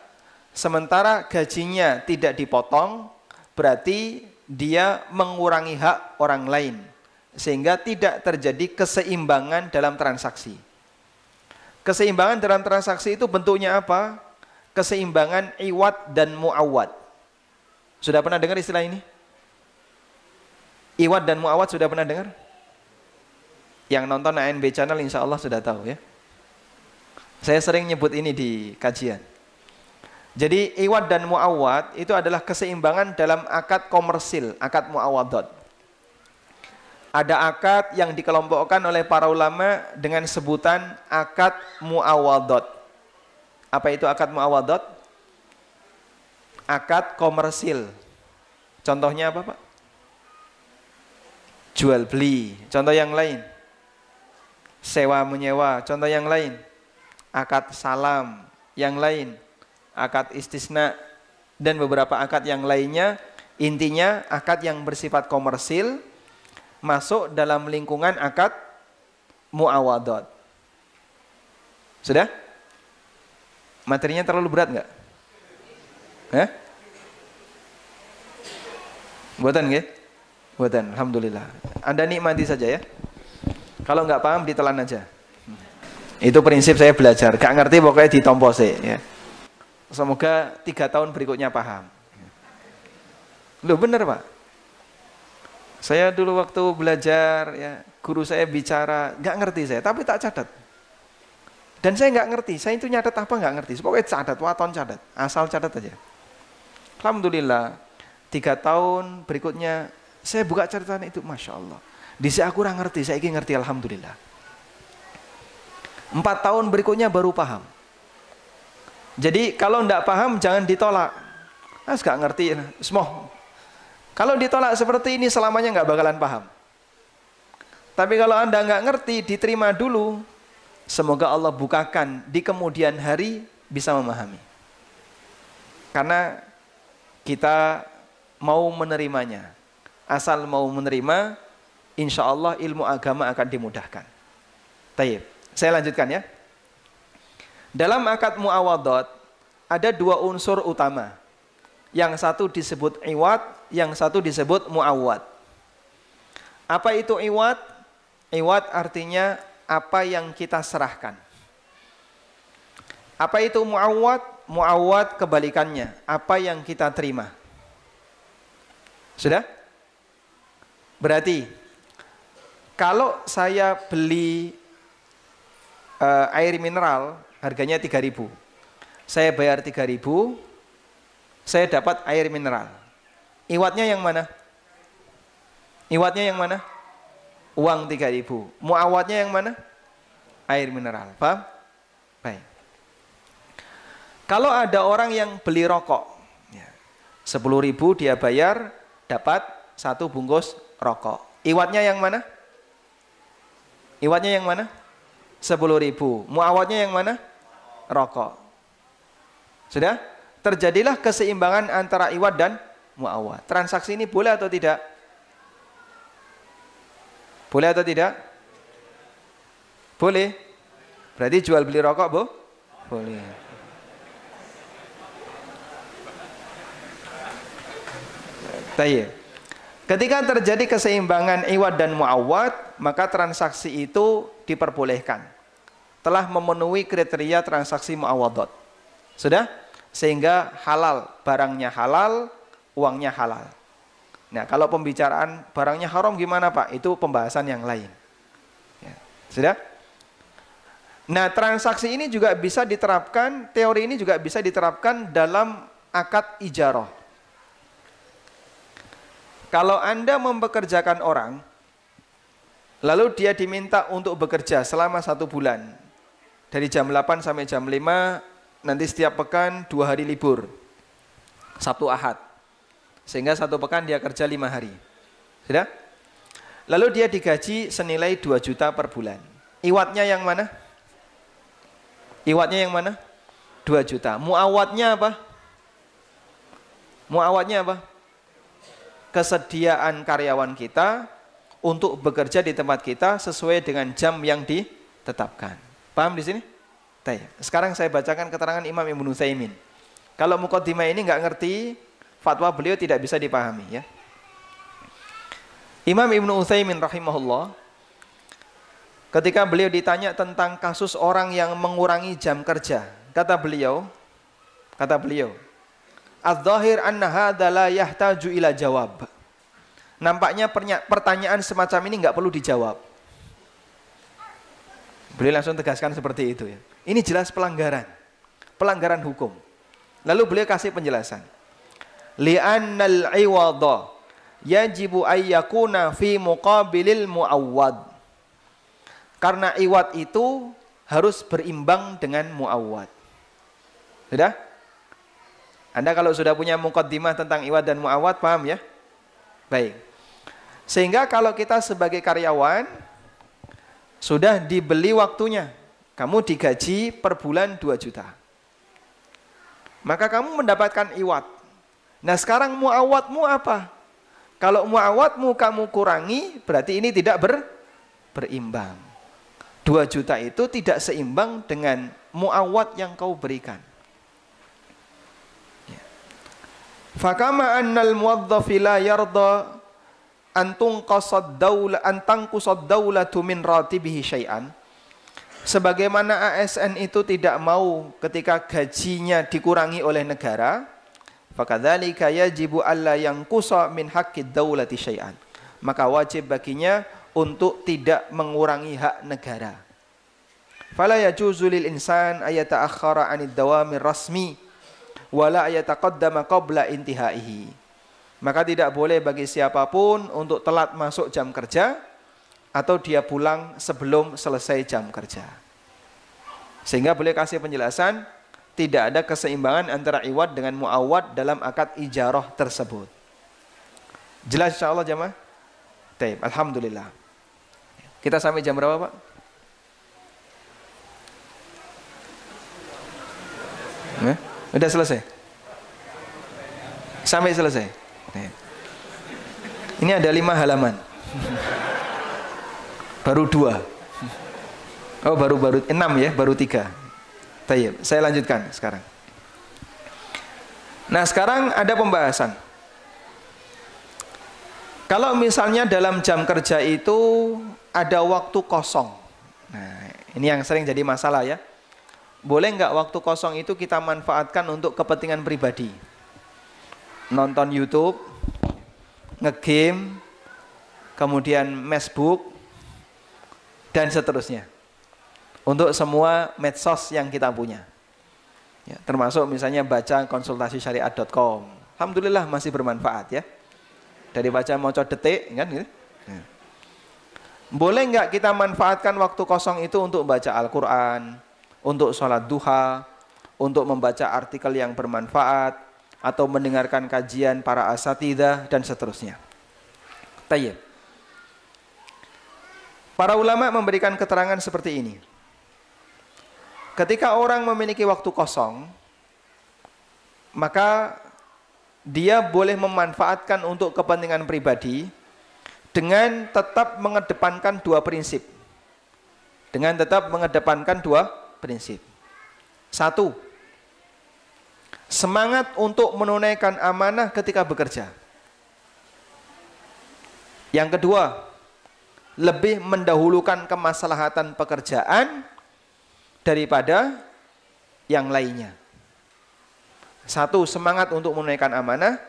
sementara gajinya tidak dipotong, berarti dia mengurangi hak orang lain. Sehingga tidak terjadi keseimbangan dalam transaksi. Keseimbangan dalam transaksi itu bentuknya apa? Keseimbangan iwad dan muawad. Sudah pernah dengar istilah ini? Iwad dan muawad sudah pernah dengar? Yang nonton ANB Channel insya Allah sudah tahu ya. Saya sering nyebut ini di kajian. Jadi iwad dan muawad itu adalah keseimbangan dalam akad komersil, akad muawadot. Ada akad yang dikelompokkan oleh para ulama dengan sebutan akad muawadot. Apa itu akad muawadot? Akad komersil. Contohnya apa Pak? Jual beli. Contoh yang lain. Sewa menyewa. Contoh yang lain. Akad salam. Yang lain. Akad istisna. Dan beberapa akad yang lainnya Intinya akad yang bersifat komersil masuk dalam lingkungan akad muawadhat. Sudah? Materinya terlalu berat nggak? Buatan nggih? Buatan, alhamdulillah. Anda nikmati saja ya. Kalau nggak paham ditelan aja. Itu prinsip saya belajar. Gak ngerti pokoknya ditompo sih ya. Semoga 3 tahun berikutnya paham. Loh bener Pak. Saya dulu waktu belajar ya, guru saya bicara, nggak ngerti saya, tapi tak catat. Dan saya nggak ngerti, saya itu nyatet apa nggak ngerti. Pokoknya catat, waton catat, asal catat aja. Alhamdulillah, 3 tahun berikutnya saya buka catatan itu, masya Allah. Di saya kurang ngerti, saya ingin ngerti, alhamdulillah. 4 tahun berikutnya baru paham. Jadi kalau nggak paham jangan ditolak. Nggak ngerti, semua. Kalau ditolak seperti ini selamanya nggak bakalan paham. Tapi kalau Anda nggak ngerti, diterima dulu. Semoga Allah bukakan di kemudian hari bisa memahami. Karena kita mau menerimanya. Asal mau menerima, insya Allah ilmu agama akan dimudahkan. Tayyib. Saya lanjutkan ya. Dalam akad muawadhat ada 2 unsur utama. Yang satu disebut iwad, yang satu disebut muawwad. Apa itu iwad? Iwad artinya apa yang kita serahkan. Apa itu muawwad? Muawwad kebalikannya, apa yang kita terima. Sudah? Berarti kalau saya beli air mineral harganya 3.000. Saya bayar 3.000, saya dapat air mineral. Iwatnya yang mana? Iwatnya yang mana? Uang 3.000. Muawatnya yang mana? Air mineral. Paham? Baik. Kalau ada orang yang beli rokok, 10.000 dia bayar, dapat 1 bungkus rokok. Iwatnya yang mana? Iwatnya yang mana? 10.000. Muawatnya yang mana? Rokok. Sudah? Terjadilah keseimbangan antara iwat dan muawwad. Transaksi ini boleh atau tidak? Boleh atau tidak? Boleh. Berarti jual beli rokok, Bu? Boleh. Baik. Ketika terjadi keseimbangan iwat dan muawwad, maka transaksi itu diperbolehkan. Telah memenuhi kriteria transaksi muawadhat. Sudah? Sehingga halal, barangnya halal, uangnya halal. Nah, kalau pembicaraan barangnya haram gimana Pak? Itu pembahasan yang lain. Ya. Sudah? Nah, transaksi ini juga bisa diterapkan, teori ini juga bisa diterapkan dalam akad ijarah. Kalau Anda mempekerjakan orang, lalu dia diminta untuk bekerja selama 1 bulan. Dari jam 8 sampai jam 5, nanti setiap pekan 2 hari libur. Sabtu Ahad. Sehingga 1 pekan dia kerja 5 hari. Sudah? Lalu dia digaji senilai 2 juta per bulan. Iwatnya yang mana? Iwatnya yang mana? 2 juta. Muawatnya apa? Muawatnya apa? Kesediaan karyawan kita untuk bekerja di tempat kita sesuai dengan jam yang ditetapkan. Paham di sini? Sekarang saya bacakan keterangan Imam Ibnu Utsaimin. Kalau muqaddimah ini nggak ngerti, fatwa beliau tidak bisa dipahami ya. Imam Ibnu Utsaimin rahimahullah, ketika beliau ditanya tentang kasus orang yang mengurangi jam kerja, kata beliau, "Adz-dzahir anna hadza la yahtaju ila jawab." Nampaknya pertanyaan semacam ini nggak perlu dijawab. Beliau langsung tegaskan seperti itu ya. Ini jelas pelanggaran hukum. Lalu beliau kasih penjelasan. Li'annal 'iwadha yajibu ayyakuna fi muqabilil muawwad. Karena iwad itu harus berimbang dengan muawwad. Sudah? Anda kalau sudah punya muqaddimah tentang iwad dan muawwad, paham ya? Baik. Sehingga kalau kita sebagai karyawan sudah dibeli waktunya, kamu digaji per bulan 2 juta. Maka kamu mendapatkan iwad. Nah sekarang muawwadmu apa? Kalau muawwadmu kamu kurangi, berarti ini tidak berimbang. 2 juta itu tidak seimbang dengan muawwad yang kau berikan. Fakama annal muwadzafi la yarda antung qasad daulatu min ratibihi syai'an. Sebagaimana ASN itu tidak mau ketika gajinya dikurangi oleh negara, fakadzalika yajibu alla yanqusa min haqqid daulati syai'an. Maka wajib baginya untuk tidak mengurangi hak negara. Fala yajuzu lil insan ayata'akhkhara 'anid dawamir rasmi wala ayataqaddama qabla intihaihi. Maka tidak boleh bagi siapapun untuk telat masuk jam kerja atau dia pulang sebelum selesai jam kerja. Sehingga boleh kasih penjelasan, tidak ada keseimbangan antara iwad dengan muawwad dalam akad ijarah tersebut. Jelas insyaallah jamaah? Baik, alhamdulillah. Kita sampai jam berapa, Pak? Udah selesai? Sampai selesai? Ini ada 5 halaman. Baru 2. Oh baru 6 ya, baru 3. Baik, saya lanjutkan sekarang. Nah sekarang ada pembahasan. Kalau misalnya dalam jam kerja itu ada waktu kosong. Nah ini yang sering jadi masalah ya. Boleh nggak waktu kosong itu kita manfaatkan untuk kepentingan pribadi? Nonton YouTube, ngegame, kemudian Facebook, dan seterusnya. Untuk semua medsos yang kita punya. Ya, termasuk misalnya baca konsultasi syariat.com. Alhamdulillah masih bermanfaat ya. Dari baca moco detik, kan gitu. Ya. Boleh nggak kita manfaatkan waktu kosong itu untuk baca Al-Quran, untuk sholat duha, untuk membaca artikel yang bermanfaat, atau mendengarkan kajian para asatidzah dan seterusnya. Tayyib. Para ulama memberikan keterangan seperti ini. Ketika orang memiliki waktu kosong, maka dia boleh memanfaatkan untuk kepentingan pribadi dengan tetap mengedepankan 2 prinsip. Dengan tetap mengedepankan 2 prinsip. 1, semangat untuk menunaikan amanah ketika bekerja. Yang kedua, lebih mendahulukan kemaslahatan pekerjaan daripada yang lainnya. 1, semangat untuk menunaikan amanah.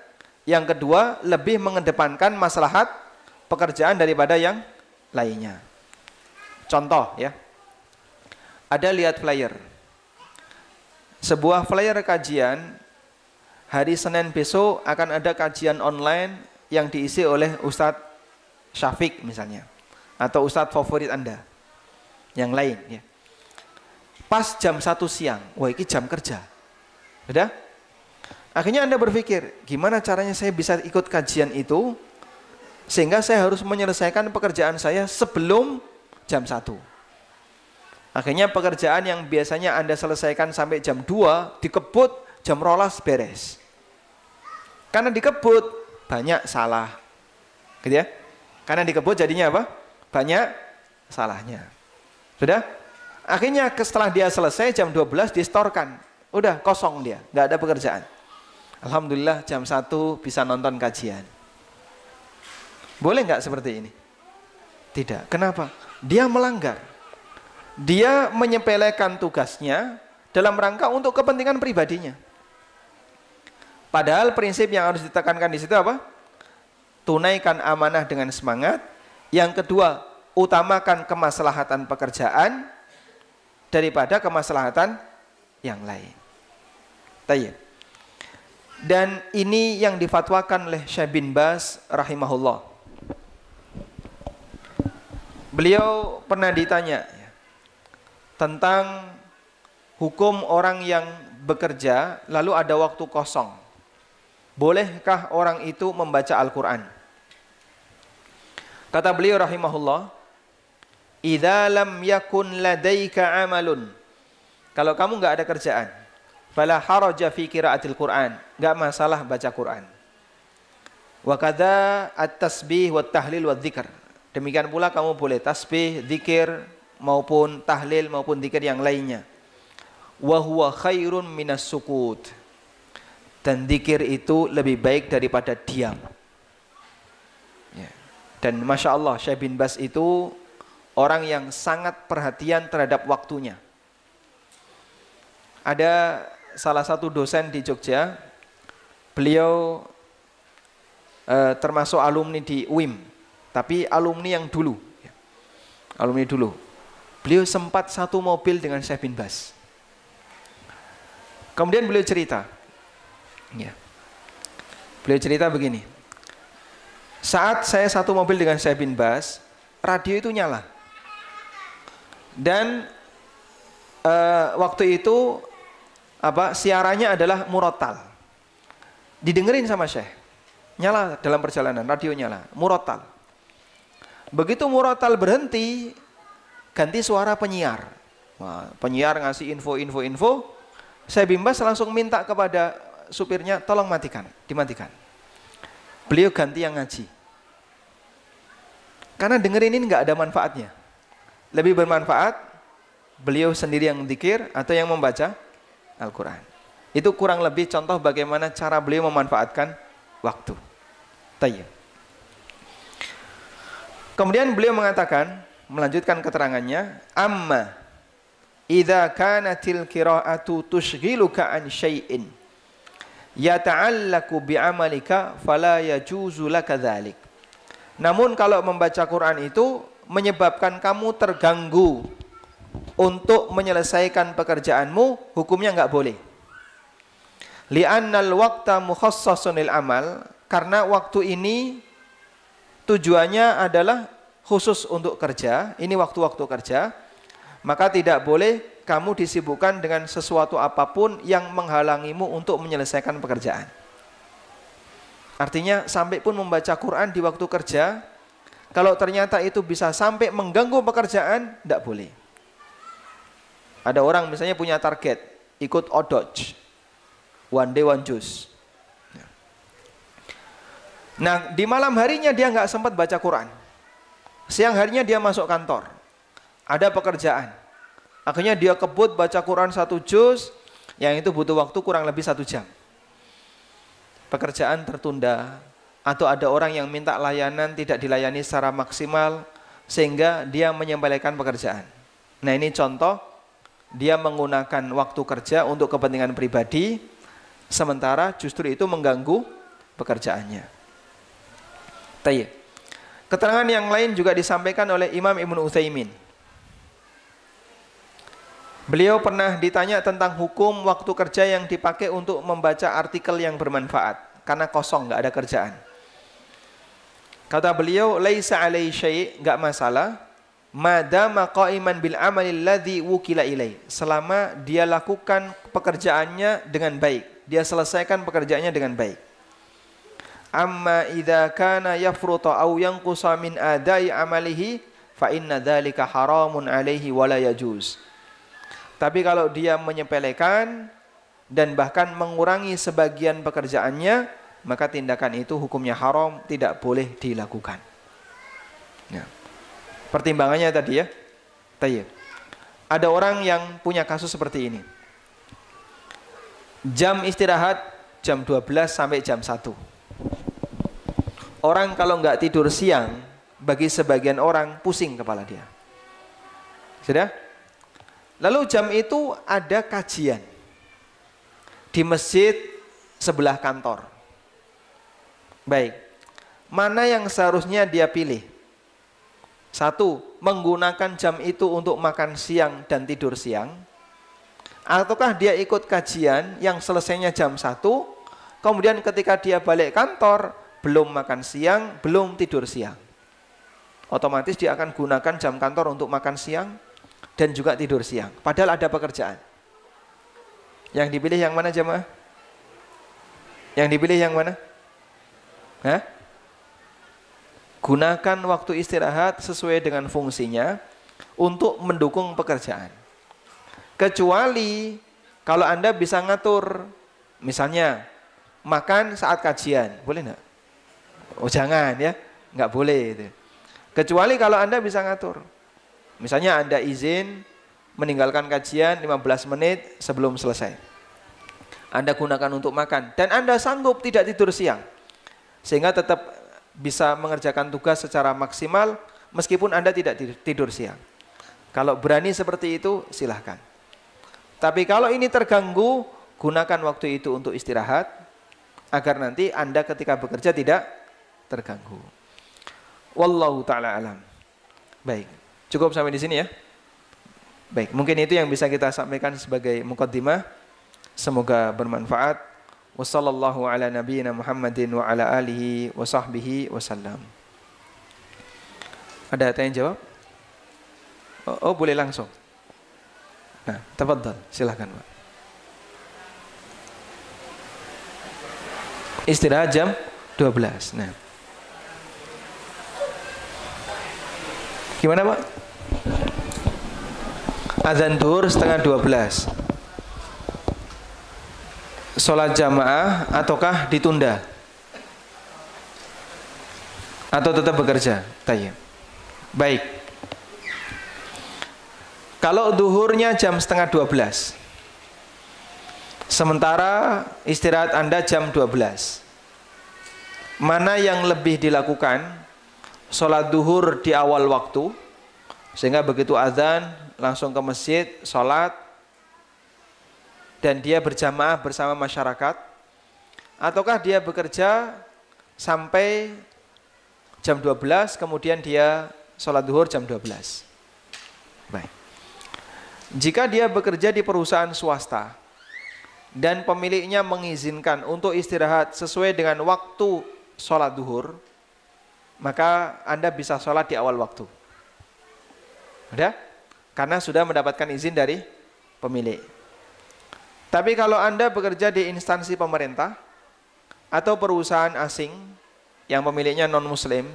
Yang kedua, lebih mengedepankan maslahat pekerjaan daripada yang lainnya. Contoh ya. Ada lihat flyer. Sebuah flyer kajian, hari Senin besok akan ada kajian online yang diisi oleh Ustadz Syafiq misalnya, atau Ustadz favorit Anda yang lain ya. Pas jam 1 siang, wah ini jam kerja, udah? Akhirnya Anda berpikir, gimana caranya saya bisa ikut kajian itu sehingga saya harus menyelesaikan pekerjaan saya sebelum jam 1. Akhirnya pekerjaan yang biasanya Anda selesaikan sampai jam 2, dikebut jam 12 beres. Karena dikebut, banyak salah. Gitu ya? Karena dikebut jadinya apa? Banyak salahnya. Sudah? Akhirnya setelah dia selesai jam 12 distorkan. Udah kosong dia, nggak ada pekerjaan. Alhamdulillah jam 1 bisa nonton kajian. Boleh nggak seperti ini? Tidak. Kenapa? Dia melanggar. Dia menyepelekan tugasnya dalam rangka untuk kepentingan pribadinya. Padahal prinsip yang harus ditekankan di situ apa? Tunaikan amanah dengan semangat. Yang kedua, utamakan kemaslahatan pekerjaan daripada kemaslahatan yang lain. Tayyib. Dan ini yang difatwakan oleh Syekh bin Baz rahimahullah. Beliau pernah ditanya tentang hukum orang yang bekerja lalu ada waktu kosong. Bolehkah orang itu membaca Al-Quran? Kata beliau rahimahullah, idza lam yakun ladaika amalun, kalau kamu nggak ada kerjaan, fala haraja fi qiraatil Quran, nggak masalah baca Quran. Wa kadza at-tasbih wa tahlil wa dzikr. Demikian pula kamu boleh tasbih, zikir maupun tahlil maupun zikir yang lainnya. Wa huwa khairun minas sukut. Dan zikir itu lebih baik daripada diam. Ya. Dan Masya Allah, Syekh bin Baz itu orang yang sangat perhatian terhadap waktunya. Ada salah satu dosen di Jogja, beliau termasuk alumni di UIM, tapi alumni yang dulu. Alumni dulu. Beliau sempat satu mobil dengan Syekh bin Baz. Kemudian beliau cerita. Ya. Beliau cerita begini. Saat saya satu mobil dengan Syekh bin Baz, radio itu nyala. Dan waktu itu siarannya adalah murotal. Didengerin sama Syekh. Nyala dalam perjalanan, radio nyala, murotal. Begitu murotal berhenti, ganti suara penyiar. Nah, penyiar ngasih info. Syekh bin Baz langsung minta kepada supirnya, tolong dimatikan. Beliau ganti yang ngaji. Karena dengerin ini nggak ada manfaatnya. Lebih bermanfaat beliau sendiri yang dzikir atau yang membaca Al-Quran. Itu kurang lebih contoh bagaimana cara beliau memanfaatkan waktu. Tayyib. Kemudian beliau mengatakan, melanjutkan keterangannya, amma idza kanatil qira'atu tushghiluka an syai'in yata'allaqu bi'amalika fala yajuzu laka dzalik. Namun kalau membaca Quran itu menyebabkan kamu terganggu untuk menyelesaikan pekerjaanmu, hukumnya enggak boleh. Li'annal waqta mukhassasun lil amal, karena waktu ini tujuannya adalah khusus untuk kerja, ini waktu-waktu kerja, maka tidak boleh kamu disibukkan dengan sesuatu apapun yang menghalangimu untuk menyelesaikan pekerjaan. Artinya sampai pun membaca Quran di waktu kerja, kalau ternyata itu bisa sampai mengganggu pekerjaan, tidak boleh. Ada orang misalnya punya target, ikut ODOJ, one day one juice. Nah, di malam harinya dia nggak sempat baca Quran. Siang harinya dia masuk kantor. Ada pekerjaan. Akhirnya dia kebut baca Quran 1 juz, yang itu butuh waktu kurang lebih 1 jam. Pekerjaan tertunda. Atau ada orang yang minta layanan tidak dilayani secara maksimal, sehingga dia menyepelekan pekerjaan. Nah, ini contoh, dia menggunakan waktu kerja untuk kepentingan pribadi, sementara justru itu mengganggu pekerjaannya. Tayyib. Keterangan yang lain juga disampaikan oleh Imam Ibnu Utsaimin. Beliau pernah ditanya tentang hukum waktu kerja yang dipakai untuk membaca artikel yang bermanfaat karena kosong, nggak ada kerjaan. Kata beliau, laisa alai syai', nggak masalah, madama qa'iman bil amali alladhi wukila ilai. Selama dia lakukan pekerjaannya dengan baik, dia selesaikan pekerjaannya dengan baik. Amma idza kana yafruta aw yanqusa min adai amalihi fa inna dzalika haramun alaihi wala yajuz. Tapi kalau dia menyepelekan dan bahkan mengurangi sebagian pekerjaannya, maka tindakan itu hukumnya haram, tidak boleh dilakukan. Ya. Pertimbangannya tadi ya. Tayyib. Ada orang yang punya kasus seperti ini. Jam istirahat jam 12 sampai jam 1. Orang kalau nggak tidur siang, bagi sebagian orang pusing kepala dia. Sudah? Lalu jam itu ada kajian di masjid sebelah kantor. Baik, mana yang seharusnya dia pilih? 1, menggunakan jam itu untuk makan siang dan tidur siang, ataukah dia ikut kajian yang selesainya jam 1, kemudian ketika dia balik kantor belum makan siang, belum tidur siang. Otomatis dia akan gunakan jam kantor untuk makan siang dan juga tidur siang, padahal ada pekerjaan. Yang dipilih yang mana jemaah? Yang dipilih yang mana? Hah? Gunakan waktu istirahat sesuai dengan fungsinya untuk mendukung pekerjaan. Kecuali kalau Anda bisa ngatur, misalnya makan saat kajian. Boleh enggak? Oh jangan ya, nggak boleh itu. Kecuali kalau Anda bisa ngatur. Misalnya Anda izin meninggalkan kajian 15 menit sebelum selesai. Anda gunakan untuk makan. Dan Anda sanggup tidak tidur siang. Sehingga tetap bisa mengerjakan tugas secara maksimal meskipun Anda tidak tidur siang. Kalau berani seperti itu silahkan. Tapi kalau ini terganggu, gunakan waktu itu untuk istirahat. Agar nanti Anda ketika bekerja tidak terganggu. Wallahu ta'ala alam. Baik, cukup sampai di sini ya. Baik, mungkin itu yang bisa kita sampaikan sebagai muqaddimah. Semoga bermanfaat. Wassallallahu ala nabiyyina Muhammadin wa ala alihi wa sahbihi wasallam. Ada tanya jawab? Oh, boleh langsung. Nah, tafadhal, silakan Pak. Istirahat jam 12. Nah. Gimana Pak? Azan duhur setengah 12. Sholat jamaah ataukah ditunda? Atau tetap bekerja? Tayyib. Baik. Kalau duhurnya jam setengah 12, sementara istirahat Anda jam 12, mana yang lebih dilakukan? Sholat duhur di awal waktu, sehingga begitu azan langsung ke masjid, sholat, dan dia berjamaah bersama masyarakat, ataukah dia bekerja sampai jam 12, kemudian dia sholat duhur jam 12. Baik. Jika dia bekerja di perusahaan swasta, dan pemiliknya mengizinkan untuk istirahat sesuai dengan waktu sholat duhur, maka Anda bisa sholat di awal waktu. Udah? Karena sudah mendapatkan izin dari pemilik. Tapi kalau Anda bekerja di instansi pemerintah atau perusahaan asing yang pemiliknya non-muslim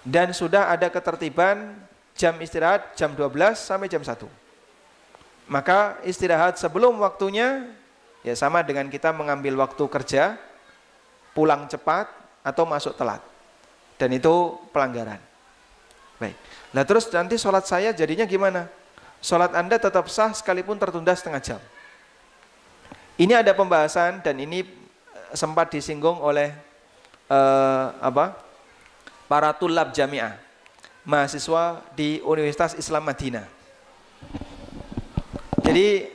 dan sudah ada ketertiban jam istirahat jam 12 sampai jam 1, maka istirahat sebelum waktunya ya sama dengan kita mengambil waktu kerja, pulang cepat atau masuk telat. Dan itu pelanggaran. Baik. Nah terus nanti sholat saya jadinya gimana? Sholat Anda tetap sah sekalipun tertunda setengah jam. Ini ada pembahasan dan ini sempat disinggung oleh para tulab jamiah, mahasiswa di Universitas Islam Madinah. Jadi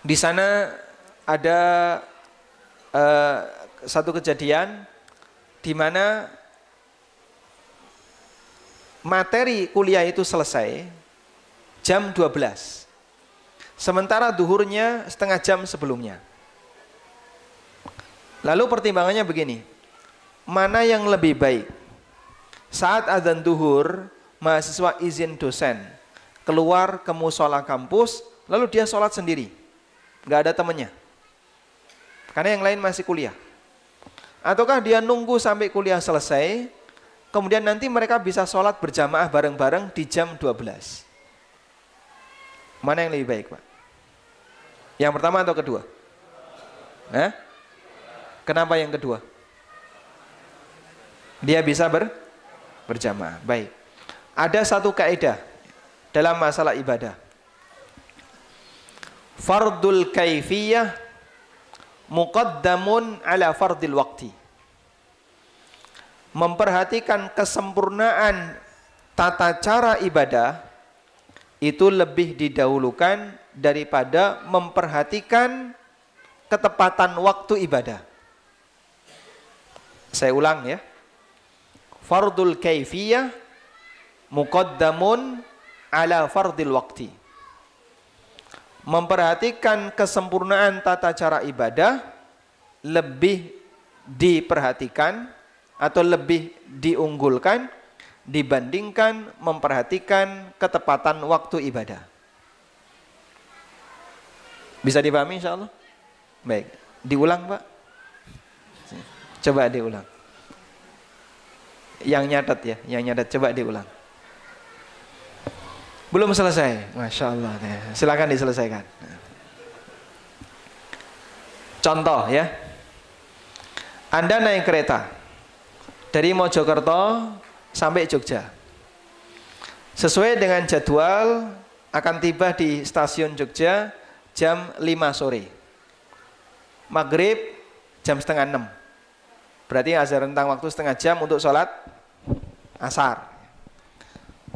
di sana ada satu kejadian di mana materi kuliah itu selesai jam 12. Sementara duhurnya setengah jam sebelumnya. Lalu pertimbangannya begini, mana yang lebih baik? Saat azan duhur, mahasiswa izin dosen keluar ke musola kampus, lalu dia sholat sendiri, nggak ada temannya, karena yang lain masih kuliah. Ataukah dia nunggu sampai kuliah selesai, kemudian nanti mereka bisa sholat berjamaah bareng-bareng di jam 12. Mana yang lebih baik Pak? Yang pertama atau kedua? Kenapa yang kedua? Dia bisa berjamaah. Baik. Ada satu kaidah dalam masalah ibadah. Fardul kaifiyah muqaddamun ala fardil waqti. Memperhatikan kesempurnaan tata cara ibadah itu lebih didahulukan daripada memperhatikan ketepatan waktu ibadah. Saya ulang ya. Fardul kaifiyah muqaddamun ala fardil waqti. Memperhatikan kesempurnaan tata cara ibadah lebih diperhatikan atau lebih diunggulkan dibandingkan memperhatikan ketepatan waktu ibadah. Bisa dipahami insyaallah? Baik, diulang Pak. Coba diulang. Yang nyatat ya, yang nyatat coba diulang. Belum selesai, Masya Allah. Silakan diselesaikan. Contoh ya, Anda naik kereta dari Mojokerto sampai Jogja. Sesuai dengan jadwal akan tiba di stasiun Jogja jam 5 sore. Maghrib jam setengah 6. Berarti ada rentang waktu setengah jam untuk sholat asar.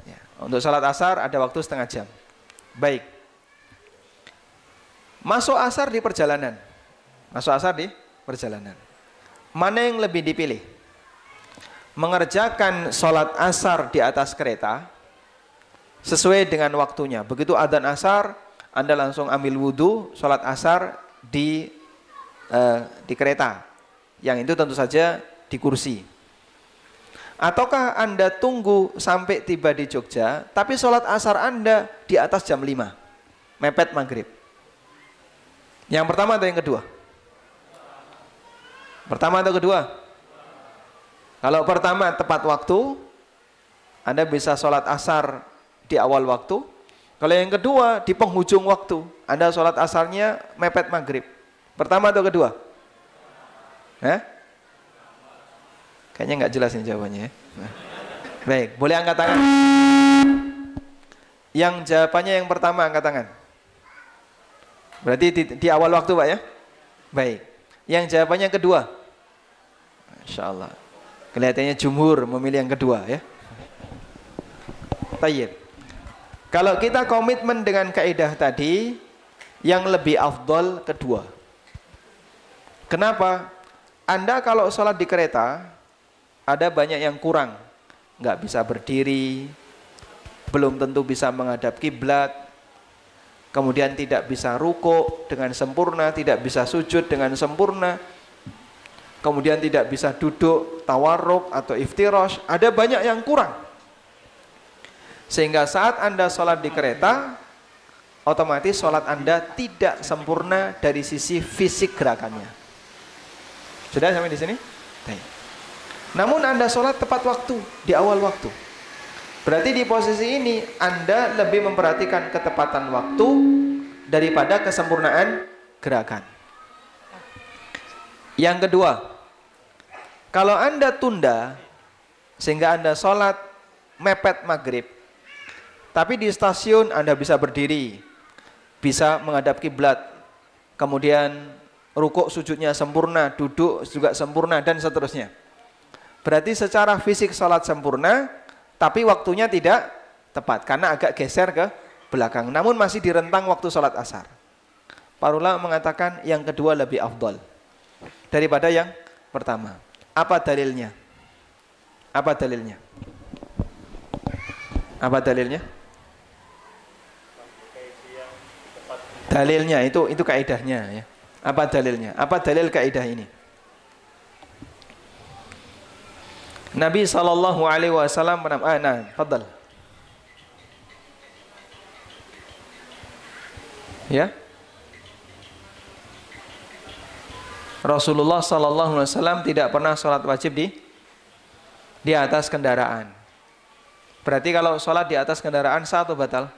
Ya, untuk sholat asar ada waktu setengah jam. Baik. Masuk asar di perjalanan. Masuk asar di perjalanan. Mana yang lebih dipilih? Mengerjakan sholat asar di atas kereta sesuai dengan waktunya. Begitu adzan asar, Anda langsung ambil wudhu, sholat asar di kereta. Yang itu tentu saja di kursi. Ataukah Anda tunggu sampai tiba di Jogja, tapi sholat asar Anda di atas jam 5, mepet maghrib. Yang pertama atau yang kedua? Pertama atau kedua? Kalau pertama tepat waktu, Anda bisa sholat asar di awal waktu. Kalau yang kedua di penghujung waktu, Anda sholat asarnya mepet maghrib. Pertama atau kedua? Kayaknya nggak jelas nih jawabannya ya. Baik, boleh angkat tangan. Yang jawabannya yang pertama angkat tangan. Berarti di awal waktu Pak ya? Baik. Yang jawabannya kedua. Masya Allah. Kelihatannya jumhur memilih yang kedua ya. Tayyib. Kalau kita komitmen dengan kaidah tadi, yang lebih afdol kedua. Kenapa? Anda kalau sholat di kereta, ada banyak yang kurang. Nggak bisa berdiri, belum tentu bisa menghadap kiblat, kemudian tidak bisa ruku dengan sempurna, tidak bisa sujud dengan sempurna, kemudian tidak bisa duduk tawarruk atau iftirosh. Ada banyak yang kurang, sehingga saat Anda sholat di kereta, otomatis sholat Anda tidak sempurna dari sisi fisik gerakannya. Sudah sampai di sini? Namun Anda sholat tepat waktu, di awal waktu. Berarti di posisi ini Anda lebih memperhatikan ketepatan waktu daripada kesempurnaan gerakan. Yang kedua, kalau Anda tunda sehingga Anda sholat mepet maghrib, tapi di stasiun Anda bisa berdiri, bisa menghadap kiblat, kemudian rukuk sujudnya sempurna, duduk juga sempurna, dan seterusnya. Berarti secara fisik sholat sempurna, tapi waktunya tidak tepat karena agak geser ke belakang. Namun masih di rentang waktu sholat asar. Para ulama mengatakan yang kedua lebih afdol daripada yang pertama. Apa dalilnya? Apa dalilnya? Apa dalilnya? Dalilnya itu kaidahnya ya. Apa dalilnya? Apa dalil kaidah ini? Nabi sallallahu alaihi wasallam fadal. Ya. Rasulullah sallallahu alaihi wasallam tidak pernah sholat wajib di atas kendaraan. Berarti kalau sholat di atas kendaraan sah atau batal?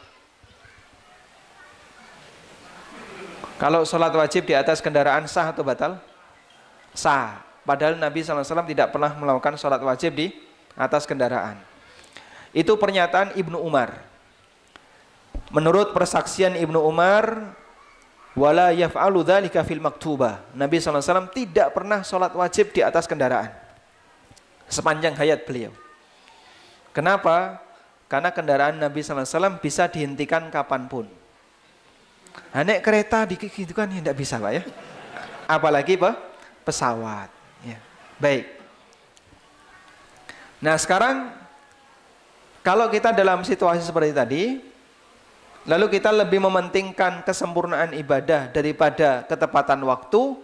Kalau sholat wajib di atas kendaraan sah atau batal? Sah. Padahal Nabi SAW tidak pernah melakukan sholat wajib di atas kendaraan. Itu pernyataan Ibnu Umar. Menurut persaksian Ibnu Umar, wala yaf'alu dzalika fil maktubah. Nabi SAW tidak pernah sholat wajib di atas kendaraan sepanjang hayat beliau. Kenapa? Karena kendaraan Nabi SAW bisa dihentikan kapanpun. Naik kereta gitu kan ya tidak bisa Pak ya. Apalagi pesawat. Ya. Baik. Nah sekarang kalau kita dalam situasi seperti tadi, lalu kita lebih mementingkan kesempurnaan ibadah daripada ketepatan waktu,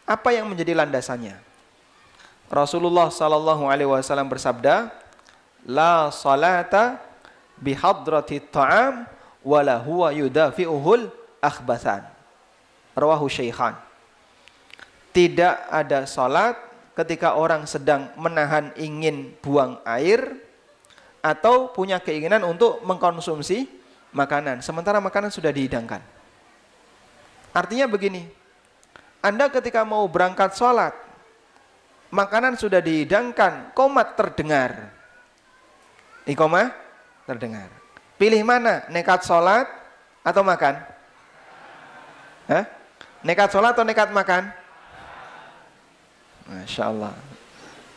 apa yang menjadi landasannya? Rasulullah sallallahu alaihi wasallam bersabda, la salata bihadrati ta'am wala huwa yudafi'uhul akhbathan. Rawahu Syaikhan. Tidak ada salat ketika orang sedang menahan ingin buang air atau punya keinginan untuk mengkonsumsi makanan, sementara makanan sudah dihidangkan. Artinya begini, Anda ketika mau berangkat sholat, makanan sudah dihidangkan, qomat terdengar. Iqamah terdengar. Pilih mana? Nekat sholat atau makan? Hah? Nekat sholat atau nekat makan? Masya Allah.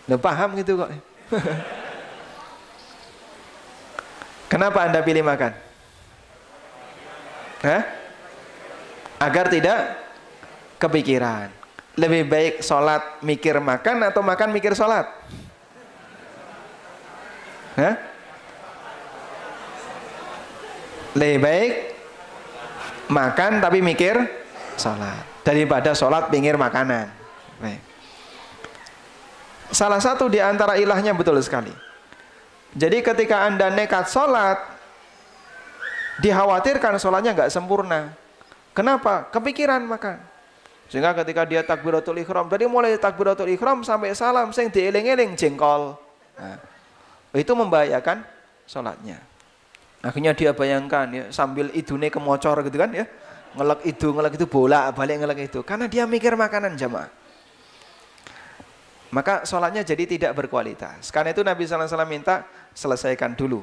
Udah paham gitu kok. Kenapa Anda pilih makan? Hah? Agar tidak kepikiran. Lebih baik sholat mikir makan atau makan mikir sholat? Hah? Lebih baik makan tapi mikir sholat daripada sholat pinggir makanan. Baik. Salah satu di antara ilahnya betul sekali. Jadi ketika Anda nekat sholat, dikhawatirkan sholatnya nggak sempurna. Kenapa? Kepikiran makan. Sehingga ketika dia takbiratul ihram, dari mulai takbiratul ihram sampai salam, sing dieling-eling jengkol. Nah, itu membahayakan sholatnya. Akhirnya dia bayangkan ya, sambil idune kemocor gitu kan ya, ngelek itu bola balik ngelek itu, karena dia mikir makanan jamaah. Maka sholatnya jadi tidak berkualitas. Karena itu Nabi SAW minta selesaikan dulu.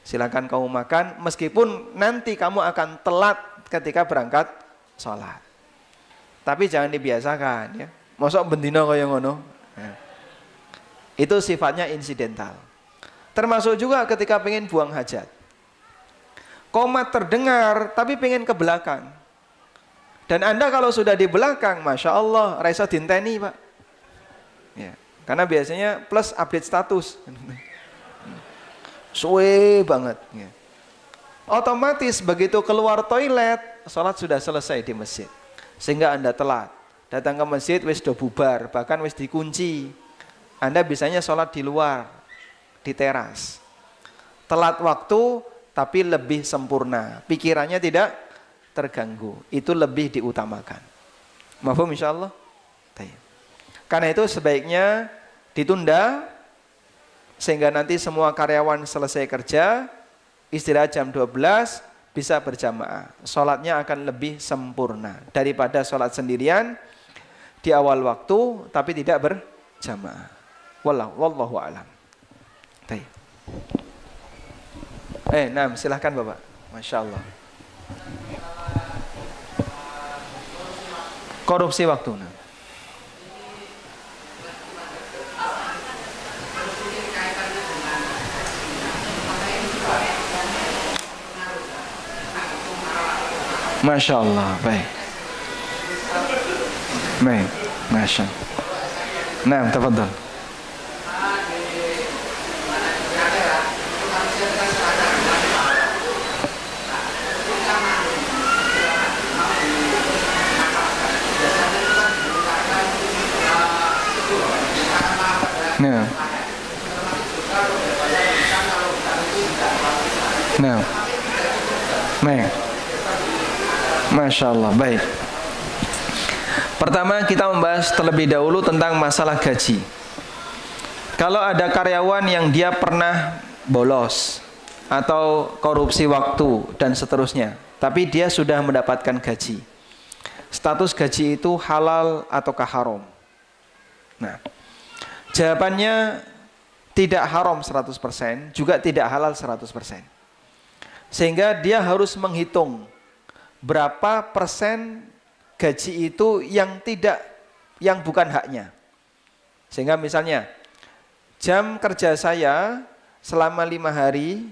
Silakan kamu makan, meskipun nanti kamu akan telat ketika berangkat sholat. Tapi jangan dibiasakan ya. Mosok bendino kaya ngono. Ya. Itu sifatnya insidental. Termasuk juga ketika pengen buang hajat. Qomat terdengar, tapi pengen ke belakang. Dan Anda kalau sudah di belakang, Masya Allah, Raisa dinteni Pak. Ya, karena biasanya plus update status. Suwe banget. Ya. Otomatis begitu keluar toilet, sholat sudah selesai di masjid. Sehingga Anda telat. Datang ke masjid, wis do bubar, bahkan wis dikunci. Anda bisanya sholat di luar, di teras. Telat waktu, tapi lebih sempurna, pikirannya tidak terganggu, itu lebih diutamakan. Mafhum insyaallah. Karena itu sebaiknya ditunda sehingga nanti semua karyawan selesai kerja, istirahat jam 12 bisa berjamaah. Sholatnya akan lebih sempurna daripada sholat sendirian di awal waktu tapi tidak berjamaah. Wallahu a'lam. Nah, silahkan Bapak. Masya Allah. Korupsi waktu. Nah. Masya Allah. Baik. Baik. Masya Allah. Nah, tafadhal. Nah. Nah. Baik. Masya Allah. Baik. Pertama kita membahas terlebih dahulu tentang masalah gaji. Kalau ada karyawan yang dia pernah bolos atau korupsi waktu dan seterusnya, tapi dia sudah mendapatkan gaji, status gaji itu halal ataukah haram? Nah, jawabannya tidak haram 100%, juga tidak halal 100%. Sehingga dia harus menghitung berapa persen gaji itu yang bukan haknya. Sehingga misalnya jam kerja saya selama 5 hari,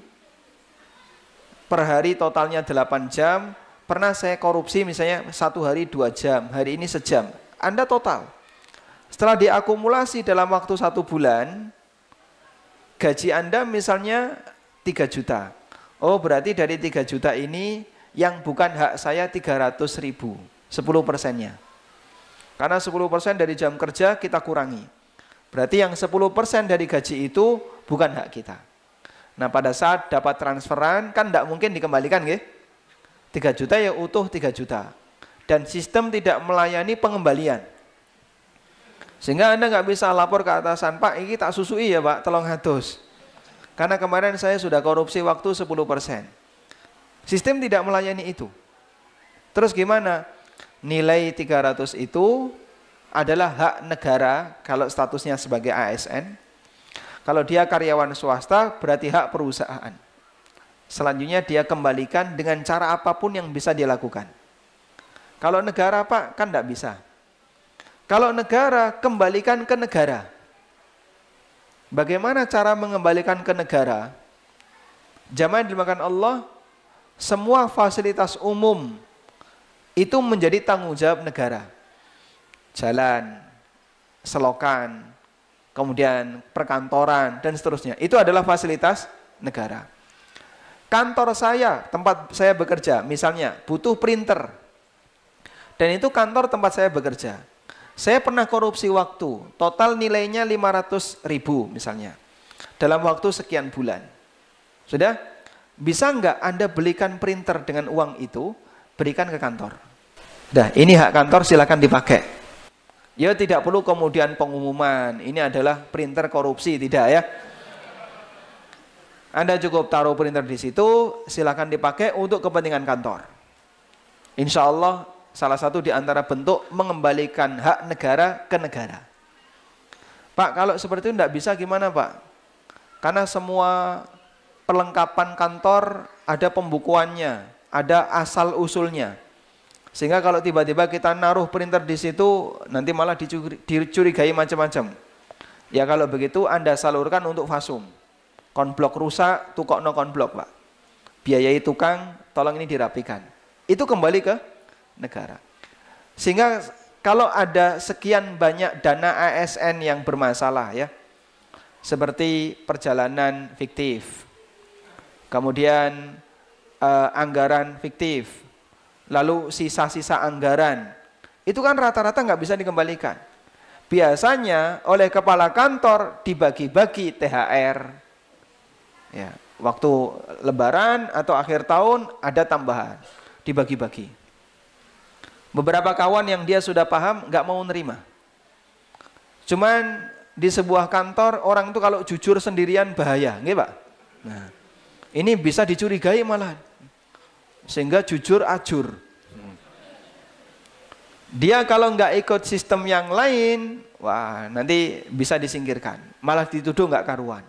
per hari totalnya 8 jam, pernah saya korupsi misalnya 1 hari 2 jam, hari ini sejam. Anda total. Setelah diakumulasi dalam waktu 1 bulan, gaji Anda misalnya 3 juta. Oh, berarti dari 3 juta ini yang bukan hak saya 300.000, 10%-nya. Karena 10% dari jam kerja kita kurangi. Berarti yang 10% dari gaji itu bukan hak kita. Nah, pada saat dapat transferan kan tidak mungkin dikembalikan, nggih? 3 juta ya utuh 3 juta. Dan sistem tidak melayani pengembalian. Sehingga Anda nggak bisa lapor ke atasan, Pak, ini tak susui ya Pak, tolong hatus. Karena kemarin saya sudah korupsi waktu 10%. Sistem tidak melayani itu. Terus gimana? Nilai 300 itu adalah hak negara kalau statusnya sebagai ASN. Kalau dia karyawan swasta berarti hak perusahaan. Selanjutnya dia kembalikan dengan cara apapun yang bisa dia lakukan. Kalau negara Pak, kan tidak bisa. Kalau negara, kembalikan ke negara. Bagaimana cara mengembalikan ke negara? Jamaah yang dimakan Allah, semua fasilitas umum itu menjadi tanggung jawab negara. Jalan, selokan, kemudian perkantoran, dan seterusnya. Itu adalah fasilitas negara. Kantor saya, tempat saya bekerja, misalnya butuh printer. Dan itu kantor tempat saya bekerja. Saya pernah korupsi waktu, total nilainya 500.000 misalnya. Dalam waktu sekian bulan. Sudah? Bisa nggak Anda belikan printer dengan uang itu, berikan ke kantor. Dah, ini hak kantor, silakan dipakai. Ya tidak perlu kemudian pengumuman, ini adalah printer korupsi, tidak ya. Anda cukup taruh printer di situ, silakan dipakai untuk kepentingan kantor. Insya Allah salah satu di antara bentuk mengembalikan hak negara ke negara. Pak, kalau seperti itu tidak bisa gimana Pak? Karena semua perlengkapan kantor ada pembukuannya, ada asal usulnya. Sehingga kalau tiba-tiba kita naruh printer di situ, nanti malah dicurigai macam-macam. Ya kalau begitu Anda salurkan untuk fasum. Konblok rusak, tukokno konblok Pak. Biayai tukang, tolong ini dirapikan. Itu kembali ke negara. Sehingga kalau ada sekian banyak dana ASN yang bermasalah ya, seperti perjalanan fiktif, kemudian anggaran fiktif, lalu sisa-sisa anggaran, itu kan rata-rata nggak bisa dikembalikan. Biasanya oleh kepala kantor dibagi-bagi THR, ya, waktu lebaran atau akhir tahun ada tambahan, dibagi-bagi. Beberapa kawan yang dia sudah paham nggak mau nerima. Cuman di sebuah kantor orang itu kalau jujur sendirian bahaya, nggih Pak? Nah, ini bisa dicurigai malah. Sehingga jujur ajur. Dia kalau nggak ikut sistem yang lain, wah nanti bisa disingkirkan. Malah dituduh nggak karuan.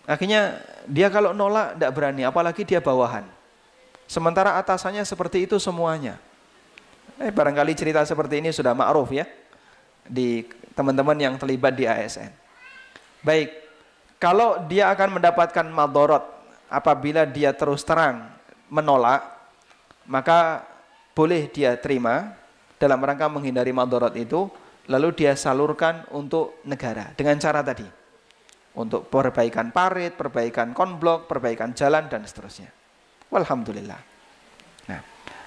Akhirnya dia kalau nolak nggak berani, apalagi dia bawahan. Sementara atasannya seperti itu semuanya. Barangkali cerita seperti ini sudah ma'ruf ya di teman-teman yang terlibat di ASN. Baik, kalau dia akan mendapatkan madorot apabila dia terus terang menolak, maka boleh dia terima dalam rangka menghindari madorot itu, lalu dia salurkan untuk negara dengan cara tadi, untuk perbaikan parit, perbaikan konblok, perbaikan jalan dan seterusnya. Walhamdulillah. Nah,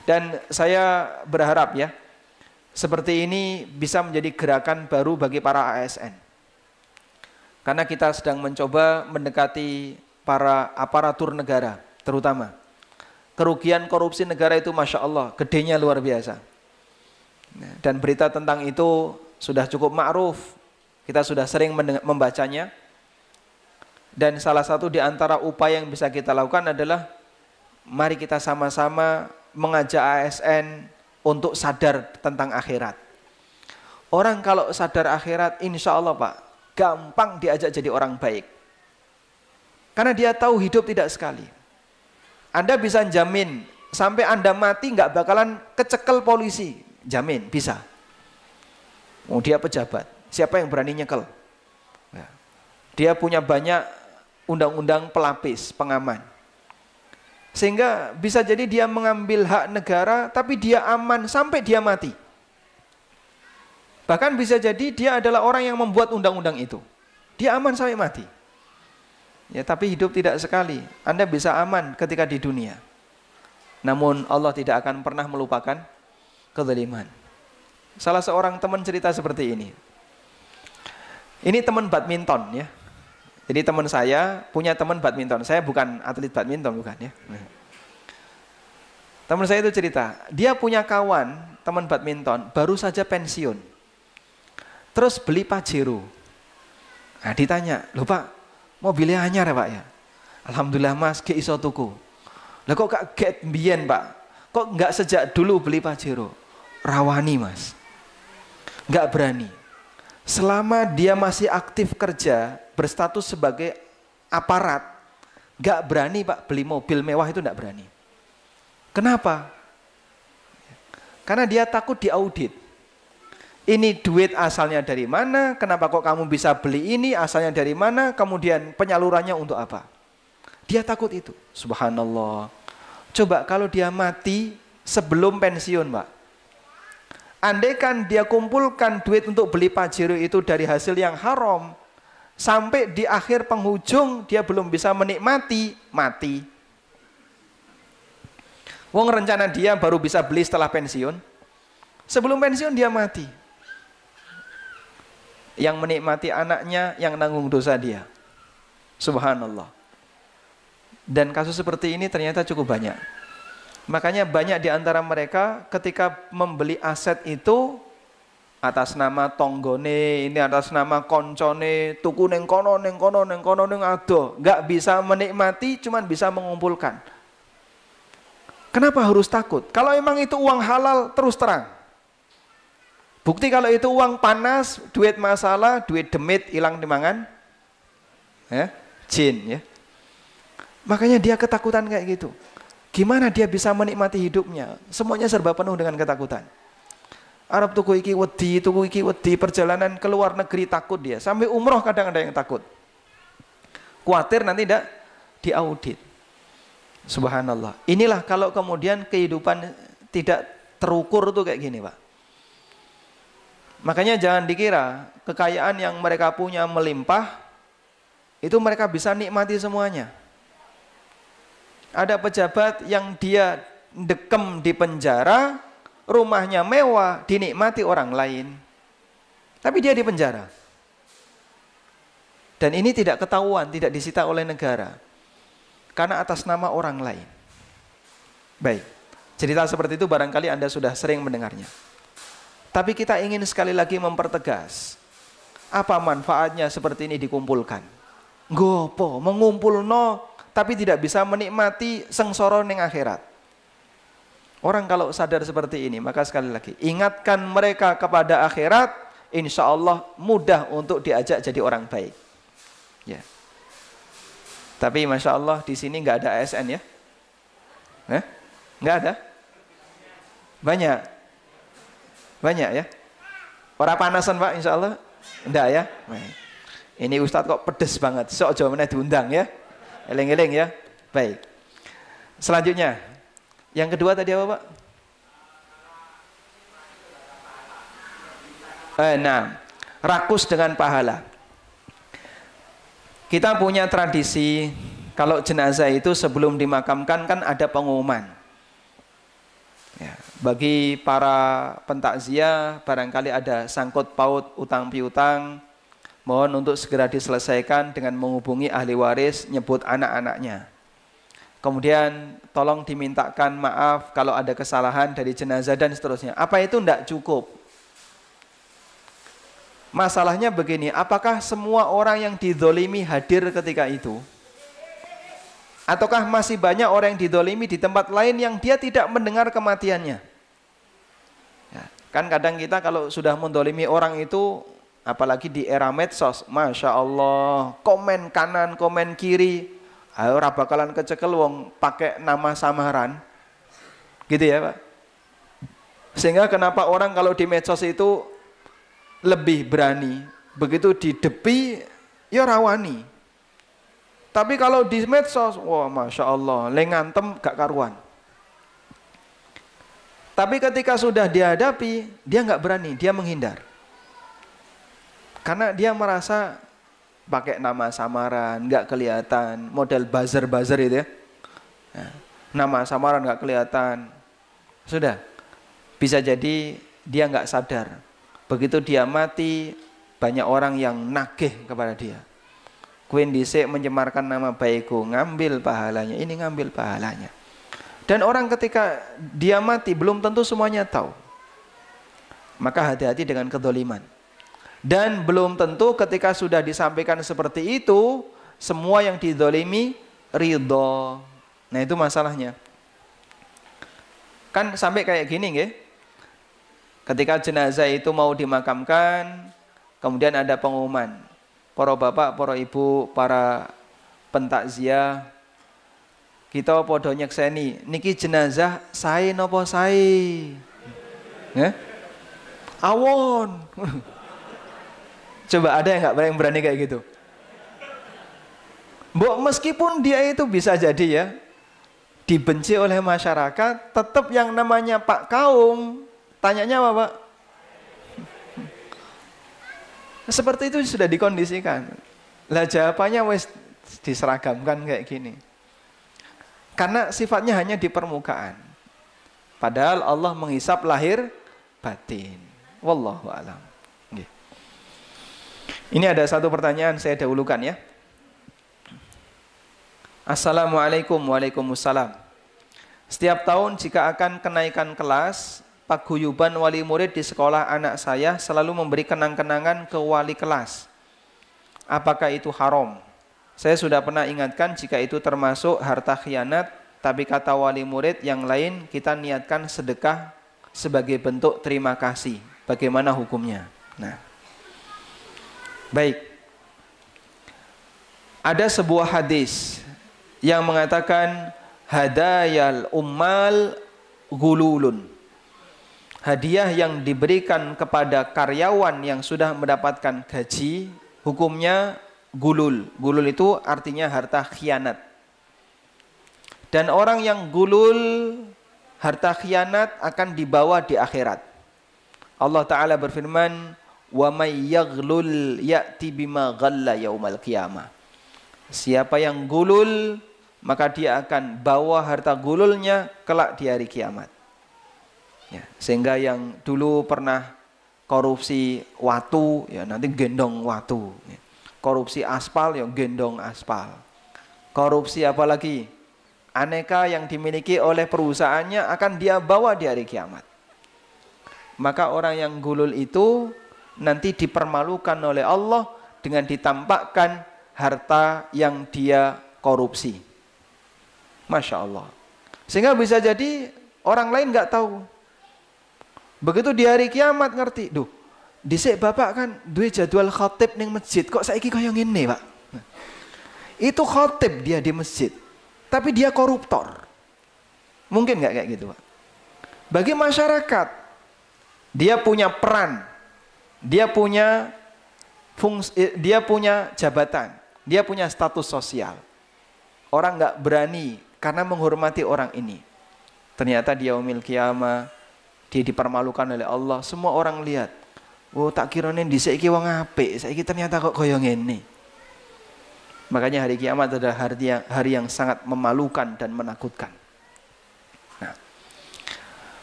dan saya berharap ya, seperti ini bisa menjadi gerakan baru bagi para ASN. Karena kita sedang mencoba mendekati para aparatur negara, terutama. Kerugian korupsi negara itu Masya Allah, gedenya luar biasa. Dan berita tentang itu sudah cukup ma'ruf. Kita sudah sering membacanya. Dan salah satu di antara upaya yang bisa kita lakukan adalah mari kita sama-sama mengajak ASN untuk sadar tentang akhirat. Orang kalau sadar akhirat, insya Allah Pak, gampang diajak jadi orang baik. Karena dia tahu hidup tidak sekali. Anda bisa jamin, sampai Anda mati nggak bakalan kecekel polisi. Jamin, bisa. Oh, dia pejabat, siapa yang berani nyekel? Dia punya banyak undang-undang pelapis, pengaman. Sehingga bisa jadi dia mengambil hak negara, tapi dia aman sampai dia mati. Bahkan bisa jadi dia adalah orang yang membuat undang-undang itu. Dia aman sampai mati. Ya, tapi hidup tidak sekali. Anda bisa aman ketika di dunia. Namun Allah tidak akan pernah melupakan kezaliman. Salah seorang teman cerita seperti ini. Ini teman badminton ya. Jadi teman saya punya teman badminton. Saya bukan atlet badminton, bukan ya. Teman saya itu cerita, dia punya kawan teman badminton baru saja pensiun. Terus beli Pajero. Nah, ditanya, "Loh Pak, mobilnya anyar ya Pak ya?" "Alhamdulillah Mas, ge iso tuku." "Lah kok gak get mbiyen Pak? Kok enggak sejak dulu beli Pajero?" "Rawani Mas." Nggak berani. Selama dia masih aktif kerja, berstatus sebagai aparat, nggak berani Pak beli mobil mewah itu nggak berani. Kenapa? Karena dia takut diaudit. Ini duit asalnya dari mana? Kenapa kok kamu bisa beli ini? Asalnya dari mana? Kemudian penyalurannya untuk apa? Dia takut itu. Subhanallah. Coba kalau dia mati sebelum pensiun Pak. Andaikan dia kumpulkan duit untuk beli Pajero itu dari hasil yang haram, sampai di akhir penghujung dia belum bisa menikmati, mati. Wong rencana dia baru bisa beli setelah pensiun. Sebelum pensiun dia mati. Yang menikmati anaknya, yang nanggung dosa dia. Subhanallah. Dan kasus seperti ini ternyata cukup banyak. Makanya banyak di antara mereka ketika membeli aset itu atas nama tonggone, ini atas nama koncone, tuku neng kono neng ado, nggak bisa menikmati, cuman bisa mengumpulkan. Kenapa harus takut? Kalau emang itu uang halal, terus terang. Bukti kalau itu uang panas, duit masalah, duit demit hilang dimangan, ya, jin, ya. Makanya dia ketakutan kayak gitu. Gimana dia bisa menikmati hidupnya? Semuanya serba penuh dengan ketakutan. Arab tuku iki wedi, perjalanan ke luar negeri takut dia. Sampai umroh kadang ada yang takut. Khawatir nanti tidak diaudit. Subhanallah. Inilah kalau kemudian kehidupan tidak terukur tuh kayak gini Pak. Makanya jangan dikira kekayaan yang mereka punya melimpah, itu mereka bisa nikmati semuanya. Ada pejabat yang dia dekem di penjara, rumahnya mewah, dinikmati orang lain. Tapi dia di penjara. Dan ini tidak ketahuan, tidak disita oleh negara. Karena atas nama orang lain. Baik, cerita seperti itu barangkali Anda sudah sering mendengarnya. Tapi kita ingin sekali lagi mempertegas. Apa manfaatnya seperti ini dikumpulkan? Gopo, mengumpul tapi tidak bisa menikmati sengsara ning akhirat. Orang kalau sadar seperti ini, maka sekali lagi ingatkan mereka kepada akhirat, insya Allah mudah untuk diajak jadi orang baik. Ya. Tapi masya Allah di sini nggak ada ASN ya? Nggak ada? Banyak ya? Orang panasan Pak, insya Allah? Enggak ya? Ini Ustadz kok pedes banget, sok jawabannya diundang ya? Eleng-eleng ya. Baik. Selanjutnya, yang kedua tadi apa Pak? Rakus dengan pahala. Kita punya tradisi kalau jenazah itu sebelum dimakamkan kan ada pengumuman. Ya, bagi para pentakziah barangkali ada sangkut paut utang piutang, mohon untuk segera diselesaikan dengan menghubungi ahli waris, nyebut anak-anaknya. Kemudian tolong dimintakan maaf kalau ada kesalahan dari jenazah dan seterusnya. Apa itu tidak cukup? Masalahnya begini, apakah semua orang yang dizolimi hadir ketika itu? Ataukah masih banyak orang yang dizolimi di tempat lain yang dia tidak mendengar kematiannya? Ya, kan kadang kita kalau sudah menzolimi orang itu, apalagi di era medsos, masya Allah, komen kanan, komen kiri, ayo bakalan kecekel wong pakai nama samaran, gitu ya Pak. Sehingga kenapa orang kalau di medsos itu lebih berani, begitu didepi, ya rawani. Tapi kalau di medsos, wah masya Allah, lengantem gak karuan. Tapi ketika sudah dihadapi, dia nggak berani, dia menghindar. Karena dia merasa pakai nama samaran, nggak kelihatan, model buzzer itu ya. Nama samaran nggak kelihatan. Sudah, bisa jadi dia nggak sadar. Begitu dia mati, banyak orang yang nagih kepada dia. Kuin dhisik mencemarkan nama baikku, ngambil pahalanya, ini ngambil pahalanya. Dan orang ketika dia mati belum tentu semuanya tahu. Maka hati-hati dengan kedzaliman. Dan belum tentu ketika sudah disampaikan seperti itu, semua yang dizalimi ridho. Nah itu masalahnya. Kan sampai kayak gini nggih. Ketika jenazah itu mau dimakamkan, kemudian ada pengumuman. Para bapak, para ibu, para pentakziah, kita podo nyekseni, niki jenazah sae napa sae? Ya? Awon. Coba ada yang berani kayak gitu? Mbok meskipun dia itu bisa jadi ya dibenci oleh masyarakat, tetap yang namanya Pak Kaum, tanyanya apa Pak? Seperti itu sudah dikondisikan. Lah jawabannya wes diseragamkan kayak gini. Karena sifatnya hanya di permukaan. Padahal Allah menghisap lahir batin. Wallahu a'lam. Ini ada satu pertanyaan saya dahulukan ya. Assalamualaikum. Waalaikumsalam. Setiap tahun jika akan kenaikan kelas, paguyuban wali murid di sekolah anak saya selalu memberi kenang-kenangan ke wali kelas. Apakah itu haram? Saya sudah pernah ingatkan jika itu termasuk harta khianat, tapi kata wali murid yang lain kita niatkan sedekah sebagai bentuk terima kasih. Bagaimana hukumnya? Nah, baik. Ada sebuah hadis yang mengatakan hadayal ummal gululun. Hadiah yang diberikan kepada karyawan yang sudah mendapatkan gaji, hukumnya gulul. Gulul itu artinya harta khianat. Dan orang yang gulul harta khianat akan dibawa di akhirat. Allah Ta'ala berfirman, wa may yaghlul ya'ti bima ghalla yaumal qiyamah. Siapa yang gulul, maka dia akan bawa harta gululnya kelak di hari kiamat. Ya, sehingga yang dulu pernah korupsi watu, ya nanti gendong watu. Ya. Korupsi aspal, ya gendong aspal. Korupsi apalagi? Aneka yang dimiliki oleh perusahaannya akan dia bawa di hari kiamat. Maka orang yang gulul itu nanti dipermalukan oleh Allah dengan ditampakkan harta yang dia korupsi. Masya Allah. Sehingga bisa jadi orang lain nggak tahu. Begitu di hari kiamat ngerti, duh, dhisik bapak kan duwe jadwal khatib ning masjid, kok saiki kaya ngene, Pak. Itu khatib dia di masjid, tapi dia koruptor. Mungkin nggak kayak gitu, Pak? Bagi masyarakat, dia punya peran, dia punya fungsi, dia punya jabatan, dia punya status sosial. Orang nggak berani karena menghormati orang ini. Ternyata dia yaumil qiyamah, dia dipermalukan oleh Allah. Semua orang lihat, oh tak kirane dhisik iki wong apik, saiki ternyata kok kaya ngene. Makanya hari kiamat adalah hari yang sangat memalukan dan menakutkan. Nah,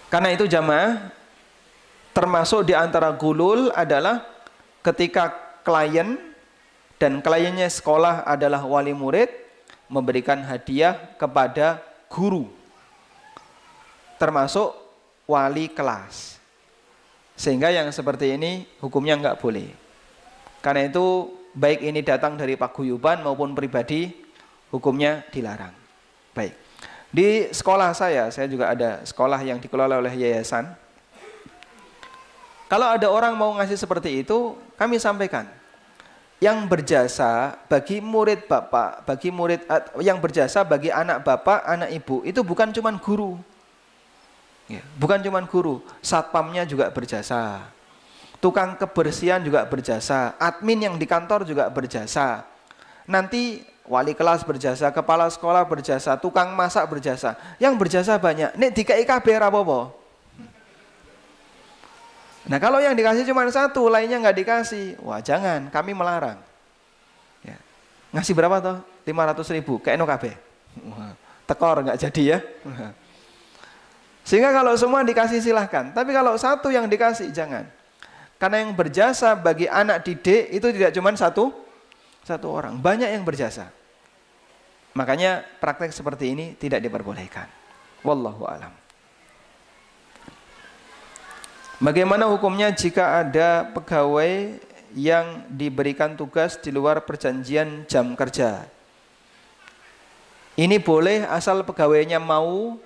karena itu jamaah, termasuk di antara gulul adalah ketika klien dan kliennya sekolah adalah wali murid memberikan hadiah kepada guru, termasuk wali kelas. Sehingga yang seperti ini hukumnya nggak boleh. Karena itu baik ini datang dari paguyuban maupun pribadi, hukumnya dilarang. Baik. Di sekolah saya juga ada sekolah yang dikelola oleh yayasan. Kalau ada orang mau ngasih seperti itu, kami sampaikan. Yang berjasa bagi murid bapak, bagi murid yang berjasa bagi anak bapak, anak ibu, itu bukan cuma guru. Ya, bukan cuma guru, satpamnya juga berjasa. Tukang kebersihan juga berjasa, admin yang di kantor juga berjasa. Nanti wali kelas berjasa, kepala sekolah berjasa, tukang masak berjasa. Yang berjasa banyak. Nek dikai kabeh ra apa-apa. Nah, kalau yang dikasih cuma satu, lainnya nggak dikasih, wah jangan, kami melarang. Ya. Ngasih berapa toh? 500.000, kayak no kabeh. Tekor nggak jadi ya. Sehingga kalau semua dikasih silahkan, tapi kalau satu yang dikasih jangan. Karena yang berjasa bagi anak didik itu tidak cuma satu orang, banyak yang berjasa. Makanya praktek seperti ini tidak diperbolehkan. Wallahu a'lam. Bagaimana hukumnya jika ada pegawai yang diberikan tugas di luar perjanjian jam kerja? Ini boleh asal pegawainya mau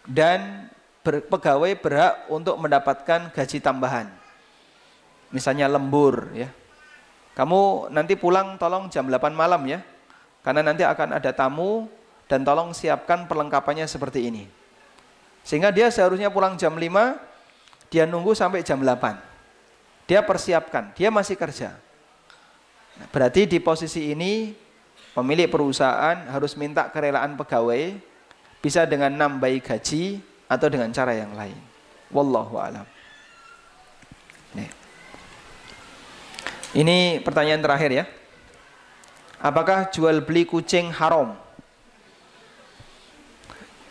dan pegawai berhak untuk mendapatkan gaji tambahan. Misalnya lembur ya. Kamu nanti pulang tolong jam 8 malam ya. Karena nanti akan ada tamu dan tolong siapkan perlengkapannya seperti ini. Sehingga dia seharusnya pulang jam 5, dia nunggu sampai jam 8. Dia persiapkan, dia masih kerja. Berarti di posisi ini pemilik perusahaan harus minta kerelaan pegawai, bisa dengan nambahi gaji atau dengan cara yang lain. Wallahu a'lam. Ini pertanyaan terakhir ya. Apakah jual beli kucing haram?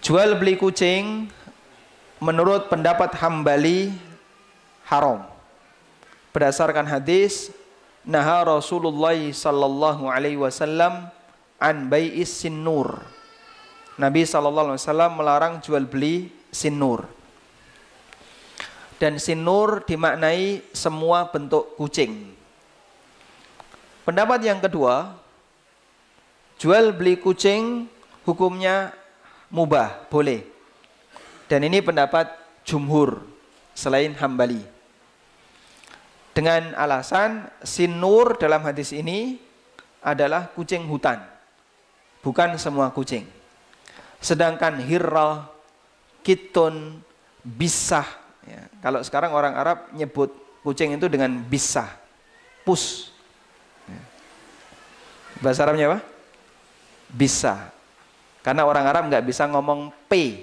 Jual beli kucing menurut pendapat Hambali haram. Berdasarkan hadis, naha Rasulullah sallallahu alaihi wasallam an bai'is sinnur. Nabi sallallahu alaihi wasallam melarang jual beli sinnur. Dan sinnur dimaknai semua bentuk kucing. Pendapat yang kedua, jual beli kucing hukumnya mubah, boleh. Dan ini pendapat jumhur selain Hambali. Dengan alasan sinnur dalam hadis ini adalah kucing hutan, bukan semua kucing. Sedangkan hirrah, kitun, bisah ya. Kalau sekarang orang Arab nyebut kucing itu dengan bisah, pus ya. Bahasa Arabnya apa? Bisah. Karena orang Arab nggak bisa ngomong P.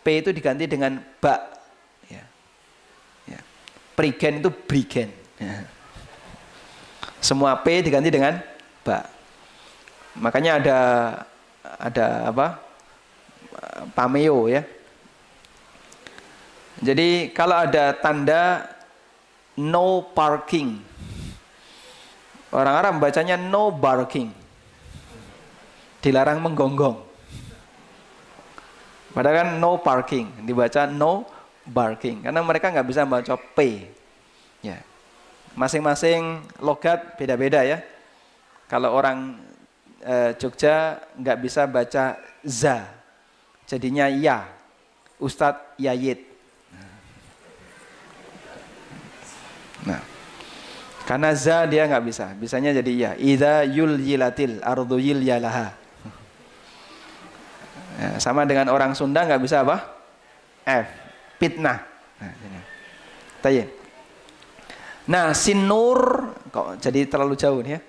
P itu diganti dengan ba ya. Ya. Prigen itu brigen ya. Semua P diganti dengan ba. Makanya ada apa? Pameo ya. Jadi kalau ada tanda no parking, orang Arab bacanya no barking, dilarang menggonggong. Padahal kan no parking, dibaca no barking, karena mereka nggak bisa baca P. Ya, masing-masing logat beda-beda ya. Kalau orang Jogja nggak bisa baca za, jadinya ya. Ustadz Yayit. Nah, karena za dia nggak bisa, bisanya jadi ya. Idza yulyilatil ardu yilyalaha. Ya, sama dengan orang Sunda nggak bisa apa? F, fitnah. Nah, sinur kok jadi terlalu jauh nih ya.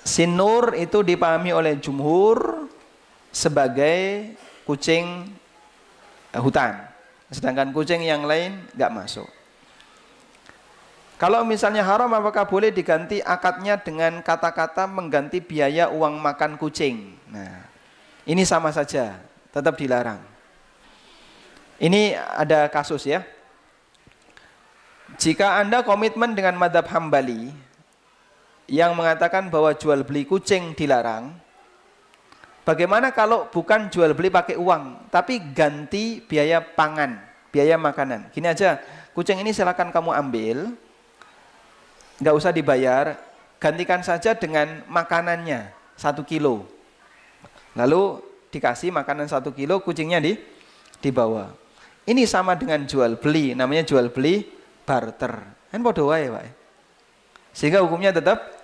Sinur itu dipahami oleh jumhur sebagai kucing hutan, sedangkan kucing yang lain nggak masuk. Kalau misalnya haram, apakah boleh diganti akadnya dengan kata-kata mengganti biaya uang makan kucing? Nah, ini sama saja, tetap dilarang. Ini ada kasus ya. Jika Anda komitmen dengan mazhab Hambali yang mengatakan bahwa jual beli kucing dilarang, bagaimana kalau bukan jual beli pakai uang, tapi ganti biaya pangan, biaya makanan? Gini aja, kucing ini silakan kamu ambil, nggak usah dibayar, gantikan saja dengan makanannya 1 kilo. Lalu dikasih makanan 1 kilo, kucingnya dibawa. Ini sama dengan jual beli, namanya jual beli barter. Kan podo wae, Pak. Sehingga hukumnya tetap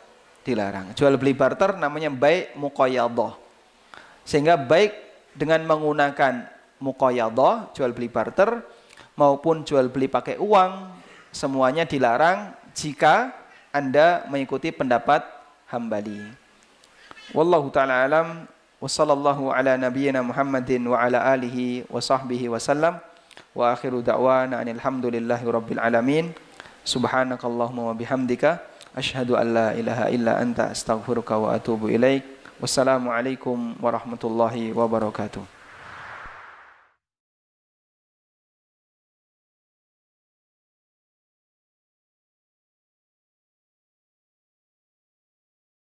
dilarang. Jual beli barter namanya baik muqayyadah. Sehingga baik dengan menggunakan muqayyadah, jual beli barter, maupun jual beli pakai uang, semuanya dilarang jika Anda mengikuti pendapat Hambali. Wallahu ta'ala alam, wa sallallahu ala nabiyyina Muhammadin wa ala alihi wa sahbihi wa sallam, wa akhiru da'wana alhamdulillahi rabbil alamin. Subhanakallahumma wa bihamdika asyhadu an la ilaha illa anta astaghfiruka wa atubu ilaik. Wassalamualaikum warahmatullahi wabarakatuh.